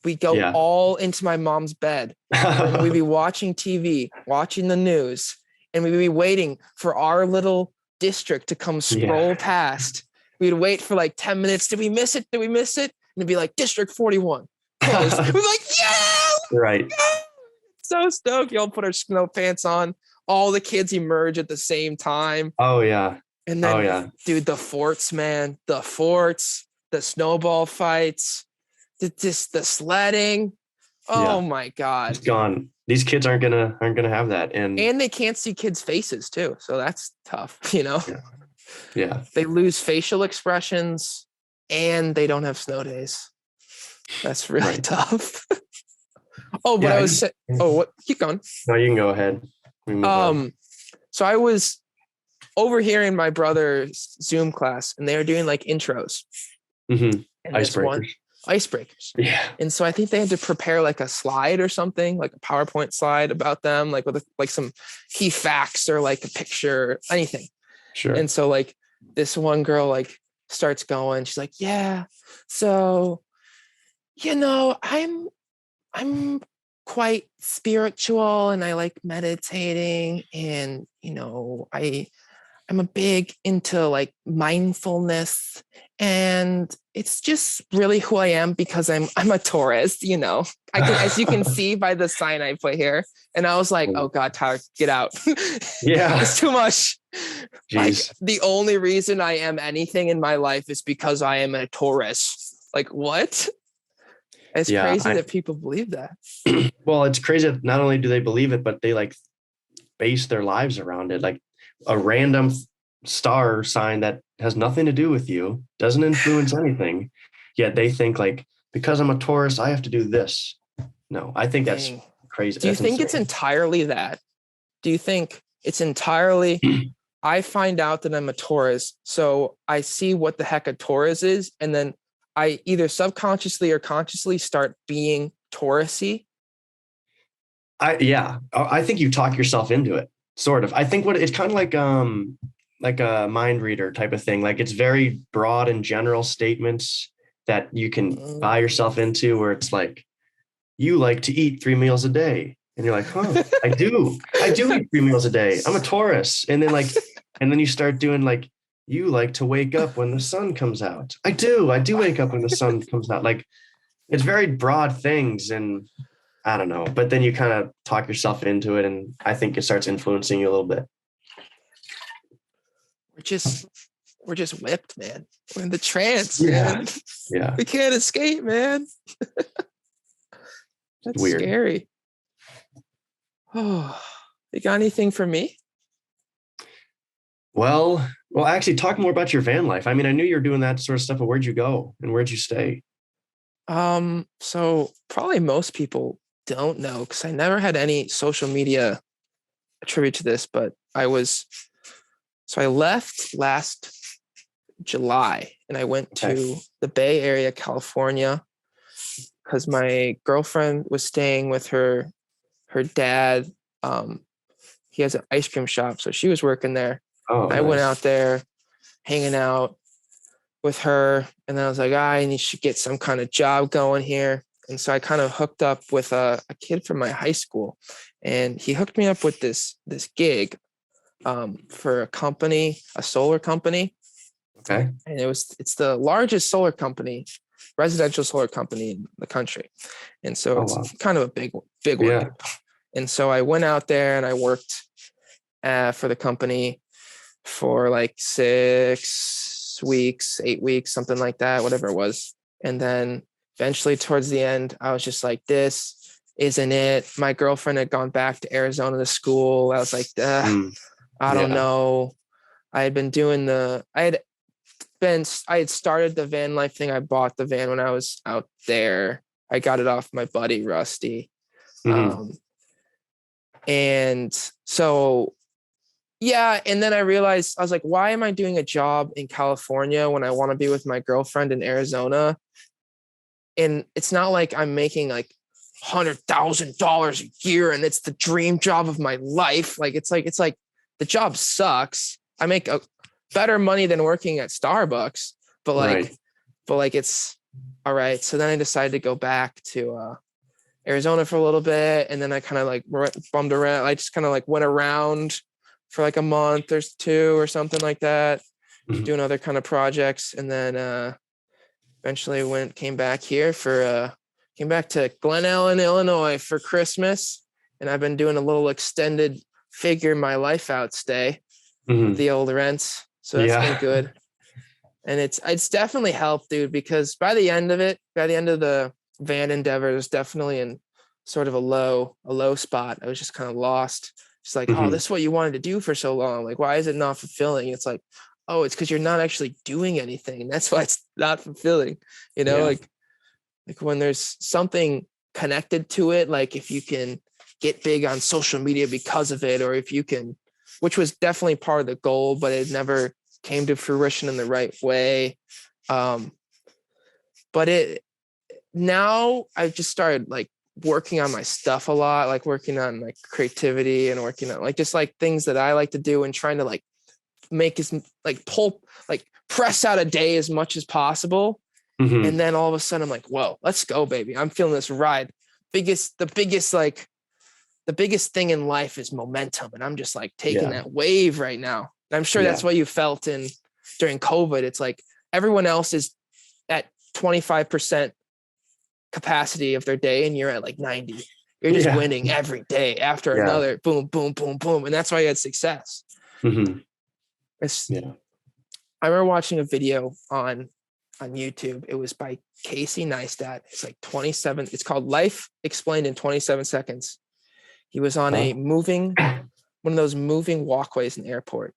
we go all into my mom's bed, and we'd be watching TV, watching the news, and we'd be waiting for our little district to come scroll past. We'd wait for like 10 minutes. Did we miss it? Did we miss it? And it'd be like District 41 closed. We'd be like, yeah! Right. Yeah! So stoked. Y'all put our snow pants on. All the kids emerge at the same time. Oh, yeah. And then, dude, the forts, man. The forts, the snowball fights, the sledding. Oh, my God. It's gone. These kids aren't gonna have that. And they can't see kids' faces, too. So that's tough, Yeah. They lose facial expressions and they don't have snow days. That's really tough. What? Keep going. No, you can go ahead. So I was overhearing my brother's Zoom class and they were doing like intros. And icebreakers. Yeah. And so I think they had to prepare like a slide or something, like a PowerPoint slide about them, like with like some key facts or like a picture, anything. Sure. And so like this one girl like starts going, she's like, yeah, so, I'm quite spiritual and I like meditating and, I'm a big into like mindfulness and it's just really who I am because I'm a Taurus, as you can see by the sign I put here. And I was like, oh God, Tyler, get out. Yeah. It's too much. Jeez. Like the only reason I am anything in my life is because I am a Taurus. Like what? It's crazy that people believe that. Well, it's crazy that not only do they believe it, but they like base their lives around it. Like a random star sign that has nothing to do with you, doesn't influence anything. Yet they think like, because I'm a Taurus, I have to do this. No, I think that's crazy. Do you think it's entirely that? Do you think it's entirely, I find out that I'm a Taurus, so I see what the heck a Taurus is, and then I either subconsciously or consciously start being Taurus-y? I think you talk yourself into it, sort of. I think it's kind of like a mind reader type of thing. Like it's very broad and general statements that you can buy yourself into, where it's like, you like to eat 3 meals a day. And you're like, huh, I do eat 3 meals a day. I'm a Taurus. And then you start doing like, you like to wake up when the sun comes out. I do wake up when the sun comes out. Like it's very broad things. And I don't know, but then you kind of talk yourself into it. And I think it starts influencing you a little bit. We're just whipped, man. We're in the trance, man. Yeah. We can't escape, man. That's weird. Scary. Oh, you got anything for me? Well, actually talk more about your van life. I mean, I knew you were doing that sort of stuff, but where'd you go and where'd you stay? So probably most people don't know because I never had any social media attribute to this, but I left last July and I went to the Bay Area, California, because my girlfriend was staying with her dad. He has an ice cream shop, so she was working there. I went out there hanging out with her, and then I was like, I need to get some kind of job going here. And so I kind of hooked up with a kid from my high school, and he hooked me up with this gig for a solar company. Okay. And it's the largest residential solar company in the country. And so it's kind of a big one. Yeah. And so I went out there and I worked for the company for like 6 weeks, 8 weeks, something like that, whatever it was. And then eventually towards the end, I was just like, this isn't it. My girlfriend had gone back to Arizona to school. I was like, I don't know. I had been doing I had started the van life thing. I bought the van when I was out there. I got it off my buddy, Rusty. And so, yeah. And then I realized, I was like, why am I doing a job in California when I want to be with my girlfriend in Arizona? And it's not like I'm making like $100,000 a year and it's the dream job of my life. Like, it's like the job sucks. I make a better money than working at Starbucks, but like it's all right. So then I decided to go back to Arizona for a little bit. And then I kind of like bummed around. I just kind of like went around for like a month or two or something like that, doing other kind of projects. And then eventually came back to Glen Ellen, Illinois for Christmas. And I've been doing a little extended figure my life out stay with the old rents. So that's been good. And it's definitely helped, dude, because by the end of the van endeavor, there's definitely in sort of a low spot. I was just kind of lost. It's like, oh, this is what you wanted to do for so long. Like, why is it not fulfilling? It's like, oh, it's because you're not actually doing anything. And that's why it's not fulfilling. You know, like when there's something connected to it, like if you can get big on social media because of it, or if you can, which was definitely part of the goal, but it never came to fruition in the right way. But now I've just started like working on my stuff a lot, like working on like creativity and working on like just like things that I like to do and trying to like make as like press out a day as much as possible. And then all of a sudden I'm like, whoa, let's go, baby. I'm feeling this ride. The biggest thing in life is momentum. And I'm just like taking that wave right now. And I'm sure that's what you felt during COVID. It's like everyone else is at 25% capacity of their day and you're at like 90. You're just winning every day after another. Boom, boom, boom, boom. And that's why you had success. I remember watching a video on YouTube. It was by Casey Neistat. It's like 27. It's called Life Explained in 27 Seconds. He was on one of those moving walkways in the airport.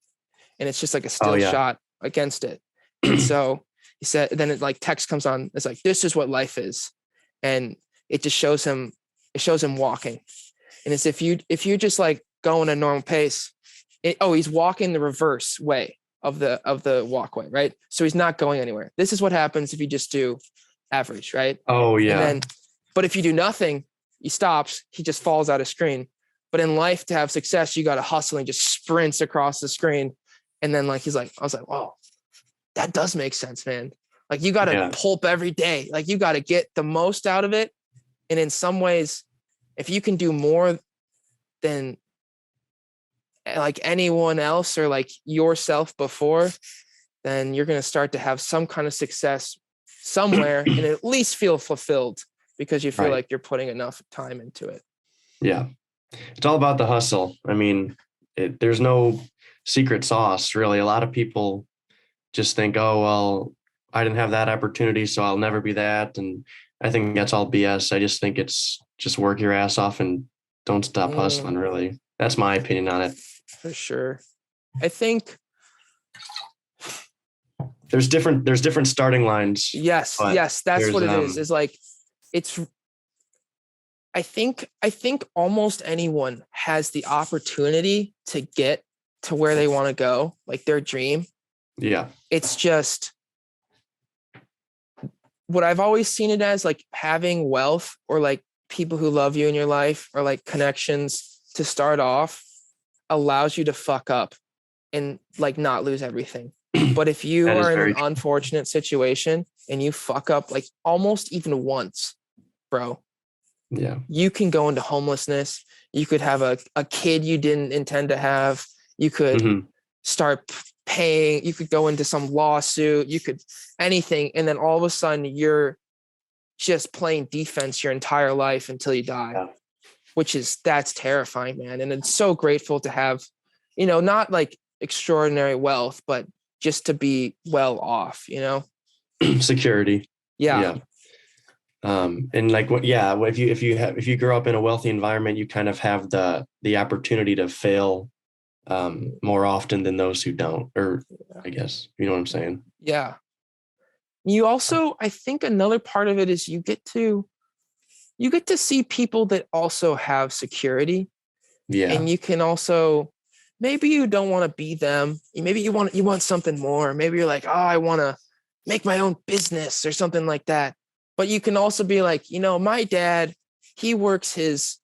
And it's just like a still shot against it. And so he said, then it like text comes on. It's like, this is what life is. And it just shows him walking. And it's if you just like go in a normal pace, he's walking the reverse way of the walkway, right? So he's not going anywhere. This is what happens if you just do average, right? Oh yeah. And then, but if you do nothing, he stops, he just falls out of screen. But in life, to have success, you got to hustle and just sprints across the screen. And then like, I was like, whoa, that does make sense, man. Like you got to pulp every day. Like you got to get the most out of it. And in some ways, if you can do more than like anyone else or like yourself before, then you're going to start to have some kind of success somewhere and at least feel fulfilled because you feel like you're putting enough time into it. Yeah. It's all about the hustle. I mean, there's no secret sauce, really. A lot of people just think, oh, well, I didn't have that opportunity, so I'll never be that. And I think that's all BS. I just think it's just work your ass off and don't stop hustling, really. That's my opinion on it. For sure. I think there's different starting lines. Yes, that's what it is. Is like I think almost anyone has the opportunity to get to where they want to go, like their dream. Yeah. It's just what I've always seen it as, like having wealth or like people who love you in your life or like connections to start off allows you to fuck up and like not lose everything. But if you are in an unfortunate situation and you fuck up like almost even once, bro, you can go into homelessness. You could have a kid you didn't intend to have. You could start paying. You could go into some lawsuit. You could anything. And then all of a sudden you're just playing defense your entire life until you die. that's terrifying, man. And it's so grateful to have, not like extraordinary wealth, but just to be well off, Security. Yeah. And like if you grow up in a wealthy environment, you kind of have the opportunity to fail more often than those who don't, or I guess, you know what I'm saying? Yeah. You also, I think another part of it is you get to see people that also have security. Yeah. And you can also, maybe you don't want to be them. Maybe you want something more. Maybe you're like, oh, I want to make my own business or something like that. But you can also be like, my dad, he works his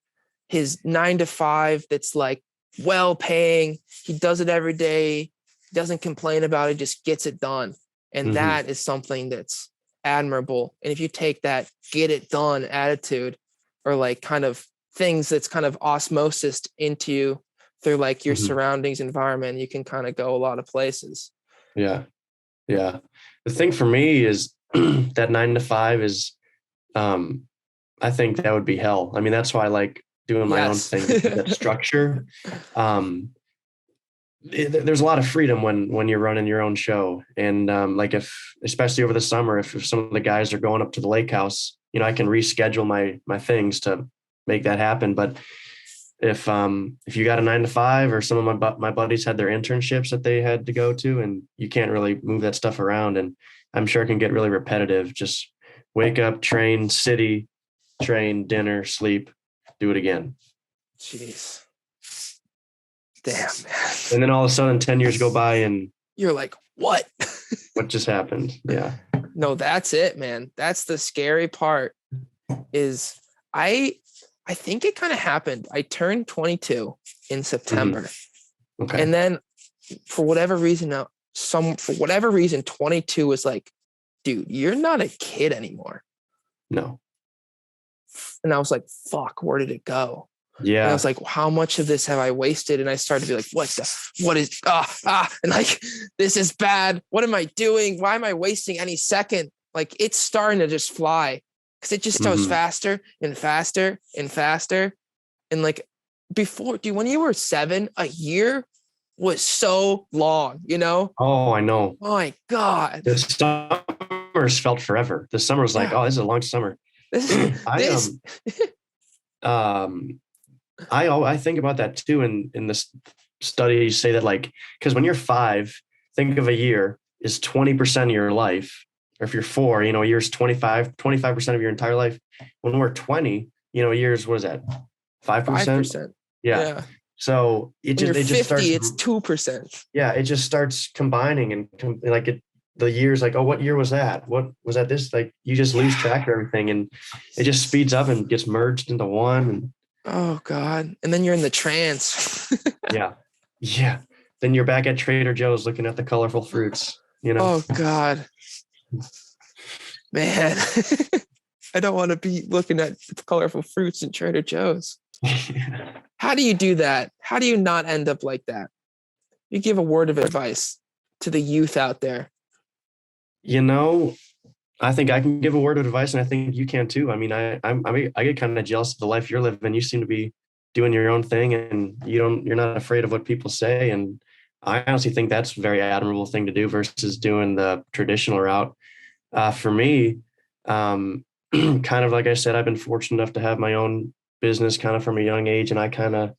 9 to 5 that's like well paying. He does it every day. Doesn't complain about it, just gets it done. And that is something that's admirable. And if you take that get it done attitude, or like kind of things that's kind of osmosis into you through like your surroundings environment, you can kind of go a lot of places. Yeah. The thing for me is that 9 to 5 is, I think that would be hell. I mean, that's why I like doing my own thing, that structure. There's a lot of freedom when you're running your own show. And like especially over the summer, if some of the guys are going up to the lake house, I can reschedule my things to make that happen. But if you got a 9 to 5, or some of my buddies had their internships that they had to go to, and you can't really move that stuff around, and I'm sure it can get really repetitive. Just wake up, train, city, train, dinner, sleep, do it again. Jeez. Damn, man. And then all of a sudden 10 years go by and you're like, what? What just happened? Yeah. No, that's it, man. That's the scary part. Is I think it kind of happened. I turned 22 in September. Okay. And then for whatever reason, 22 was like, dude, you're not a kid anymore. No. And I was like, fuck, where did it go? Yeah. And I was like, how much of this have I wasted? And I started to be like, what is, and like, this is bad. What am I doing? Why am I wasting any second? Like, it's starting to just fly, because it just goes faster and faster and faster. And like before, dude, when you were 7, a year was so long, Oh, I know. Oh my God. The summers felt forever. The summer was like, oh, this is a long summer. I think about that too. In this studies say that, like, because when you're 5, think of a year is 20% of your life. Or if you're 4, a year's 25% of your entire life. When we're 20, a year's, what is that? 5%? Yeah. So it just starts, it's 2%. Yeah. It just starts combining and the years, like, oh, what year was that? What was that? This, like, you just lose track of everything, and it just speeds up and gets merged into one. And oh God. And then you're in the trance. Yeah. Then you're back at Trader Joe's looking at the colorful fruits, Oh God, man. I don't want to be looking at the colorful fruits in Trader Joe's. How do you do that? How do you not end up like that? You give a word of advice to the youth out there. I think I can give a word of advice, and I think you can too. I mean, I get kind of jealous of the life you're living. You seem to be doing your own thing, and you're not afraid of what people say. And I honestly think that's a very admirable thing to do versus doing the traditional route. For me, kind of like I said, I've been fortunate enough to have my own business kind of from a young age, and I kind of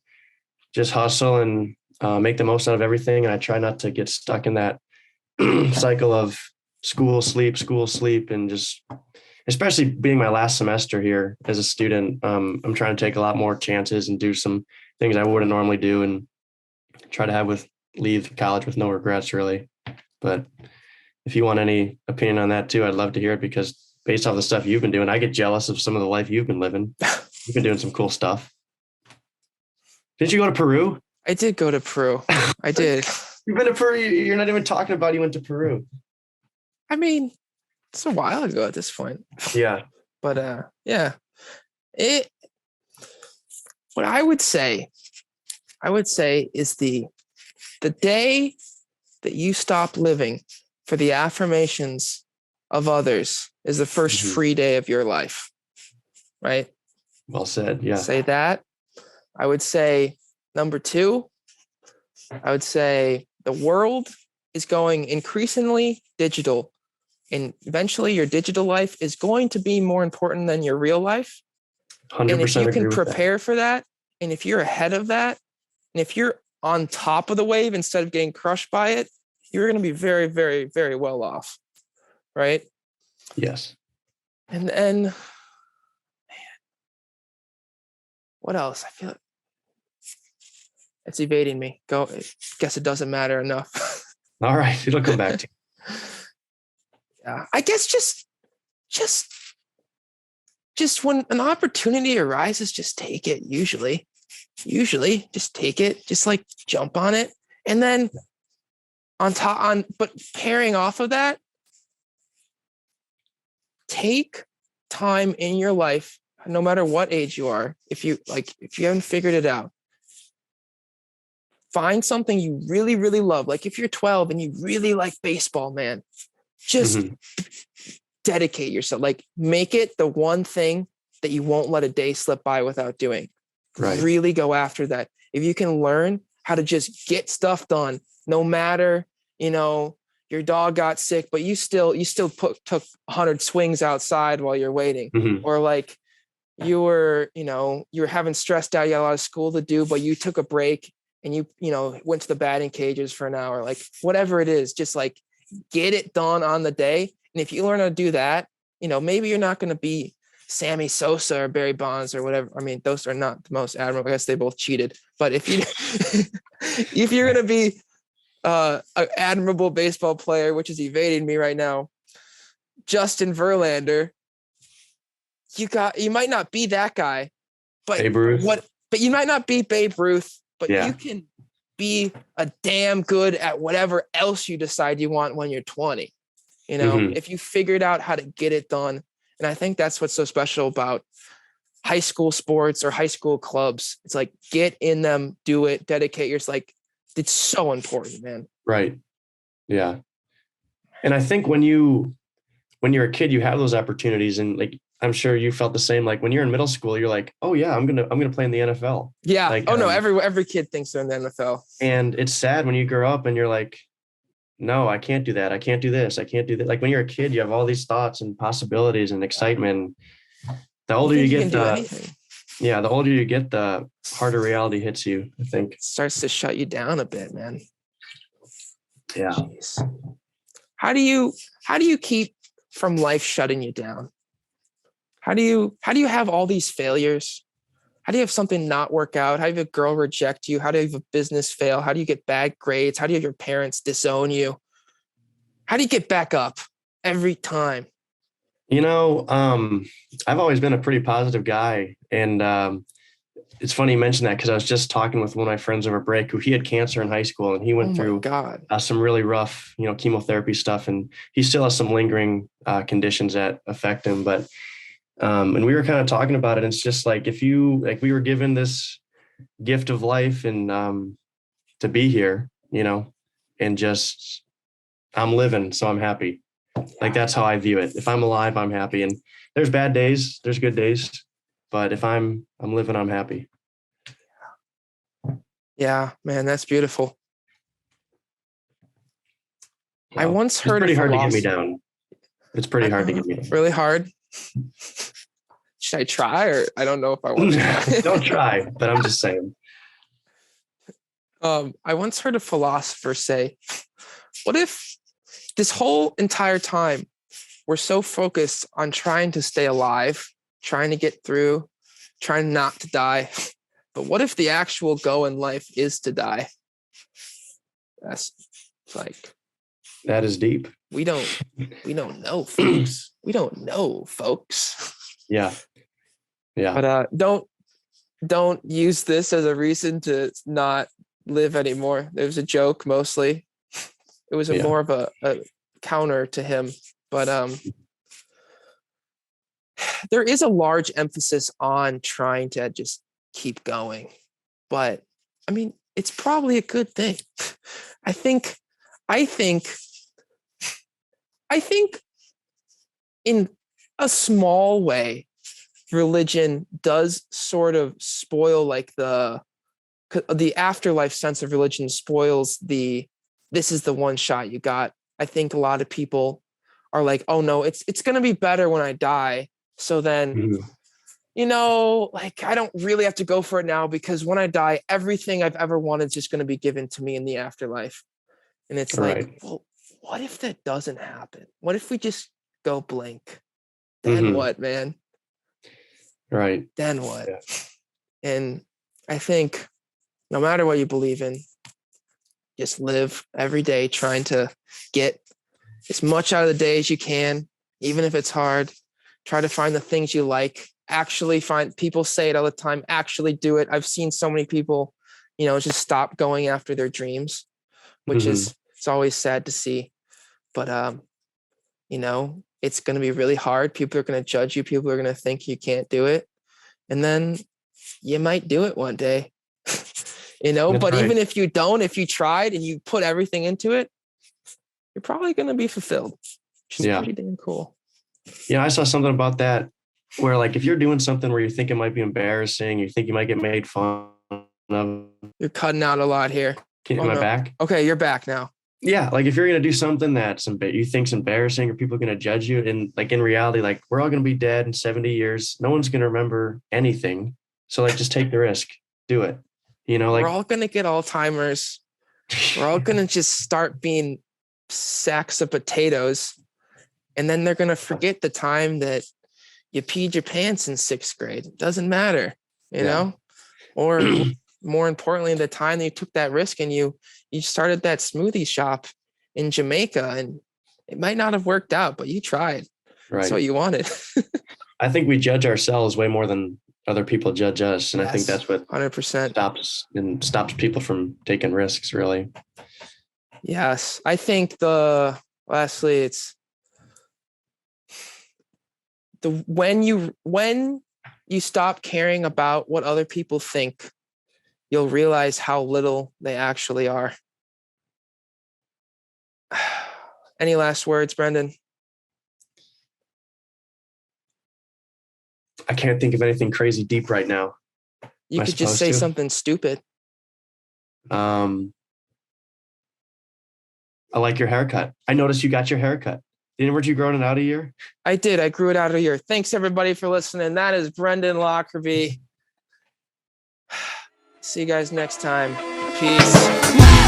just hustle and make the most out of everything. And I try not to get stuck in that cycle of school, sleep, and just, especially being my last semester here as a student, I'm trying to take a lot more chances and do some things I wouldn't normally do, and try to leave college with no regrets, really. But if you want any opinion on that too, I'd love to hear it, because based off the stuff you've been doing, I get jealous of some of the life you've been living. You've been doing some cool stuff. Did you go to Peru? I did go to Peru. I did. You've been to Peru. You're not even talking about you went to Peru. I mean, it's a while ago at this point. Yeah. But yeah. What I would say is the day that you stop living for the affirmations of others is the first free day of your life. Right? Well said. Yeah. Say that, I would say number 2, I would say the world is going increasingly digital, and eventually your digital life is going to be more important than your real life. 100% And if you can agree with that. prepare for that, and if you're ahead of that, and if you're on top of the wave instead of getting crushed by it, you're going to be very, very, very well off. Right? Yes. And then, man, what else? I feel like it's evading me. Go. Guess it doesn't matter enough. All right. It'll come back to you. Yeah. I guess just when an opportunity arises, just take it. Usually just take it, just like jump on it. And then but pairing off of that, take time in your life, no matter what age you are. If you haven't figured it out, find something you really, really love. Like if you're 12 and you really like baseball, man, just dedicate yourself. Like make it the one thing that you won't let a day slip by without doing. Right. Really go after that. If you can learn how to just get stuff done, no matter, your dog got sick, but you still took 100 swings outside while you're waiting, or like you were having stressed out, you had a lot of school to do, but you took a break and you went to the batting cages for an hour, like whatever it is, just like get it done on the day. And if you learn how to do that, maybe you're not going to be Sammy Sosa or Barry Bonds or whatever. I mean, those are not the most admirable. I guess they both cheated. But if you're going to be an admirable baseball player, which is evading me right now, Justin Verlander, you might not be that guy, but Babe Ruth. But you might not be Babe Ruth, but you can be a damn good at whatever else you decide you want when you're 20. If you figured out how to get it done. And I think that's what's so special about high school sports or high school clubs. It's like, get in them, do it, dedicate yourself. Like, it's so important, man. Right. Yeah. And I think when you're a kid, you have those opportunities, and like, I'm sure you felt the same. Like when you're in middle school, you're like, oh yeah, I'm going to play in the NFL. Yeah. Like, no, every kid thinks they're in the NFL. And it's sad when you grow up and you're like, no, I can't do that. I can't do this. I can't do that. Like when you're a kid, you have all these thoughts and possibilities and excitement. The older you get, the older you get, the harder reality hits you, I think. It starts to shut you down a bit, man. Yeah. Jeez. How do you keep from life shutting you down? How do you have all these failures? How do you have something not work out? How do you have a girl reject you? How do you have a business fail? How do you get bad grades? How do you have your parents disown you? How do you get back up every time? I've always been a pretty positive guy. And it's funny you mention that because I was just talking with one of my friends over break who he had cancer in high school, and he went through some really rough, chemotherapy stuff. And he still has some lingering conditions that affect him. But and we were kind of talking about it. And it's just like, we were given this gift of life and to be here, and just, I'm living, so I'm happy. Like, that's how I view it. If I'm alive, I'm happy. And there's bad days, there's good days, but if I'm living, I'm happy. Yeah, man, that's beautiful. Well, I once heard it's pretty hard to get me down. It's pretty hard to get me down. Really hard. Should I try, or I don't know if I want to try. Don't try, but I'm just saying. I once heard a philosopher say, what if this whole entire time we're so focused on trying to stay alive, trying to get through, trying not to die, but what if the actual goal in life is to die? That's like, that is deep. We don't know, folks. We don't know, folks. Yeah. But don't use this as a reason to not live anymore. It was a joke mostly. It was more of a counter to him. But there is a large emphasis on trying to just keep going. But I mean, it's probably a good thing. I think in a small way, religion does sort of spoil like the afterlife sense of religion spoils this is the one shot you got. I think a lot of people are like, oh no, it's going to be better when I die. So then, like I don't really have to go for it now because when I die, everything I've ever wanted is just going to be given to me in the afterlife. And it's like, well, what if that doesn't happen? What if we just go blink? Then what, man? Right. Then what? Yeah. And I think no matter what you believe in, just live every day trying to get as much out of the day as you can, even if it's hard. Try to find the things you like. Actually find, people say it all the time, actually do it. I've seen so many people, just stop going after their dreams, which is, it's always sad to see. But, it's going to be really hard. People are going to judge you. People are going to think you can't do it. And then you might do it one day, but even if you don't, if you tried and you put everything into it, you're probably going to be fulfilled, which is pretty damn cool. Yeah. I saw something about that where like, if you're doing something where you think it might be embarrassing, you think you might get made fun of. You're cutting out a lot here. Am I back? Okay. You're back now. Yeah. Like if you're going to do something that's you think's embarrassing or people are going to judge you, and like in reality, like we're all going to be dead in 70 years. No one's going to remember anything. So like, just take the risk, do it. Like we're all going to get Alzheimer's. We're all going to just start being sacks of potatoes. And then they're going to forget the time that you peed your pants in 6th grade. It doesn't matter, you know, or more importantly, the time that you took that risk and you started that smoothie shop in Jamaica, and it might not have worked out, but you tried. Right. That's what you wanted. I think we judge ourselves way more than other people judge us. And I think that's what 100% stops people from taking risks, really. Yes. I think lastly, it's when you stop caring about what other people think, you'll realize how little they actually are. Any last words, Brendan? I can't think of anything crazy deep right now. You could just say something stupid. I like your haircut. I noticed you got your haircut. Weren't you growing it out a year? I did. I grew it out a year. Thanks everybody for listening. That is Brendan Lockerby. See you guys next time. Peace.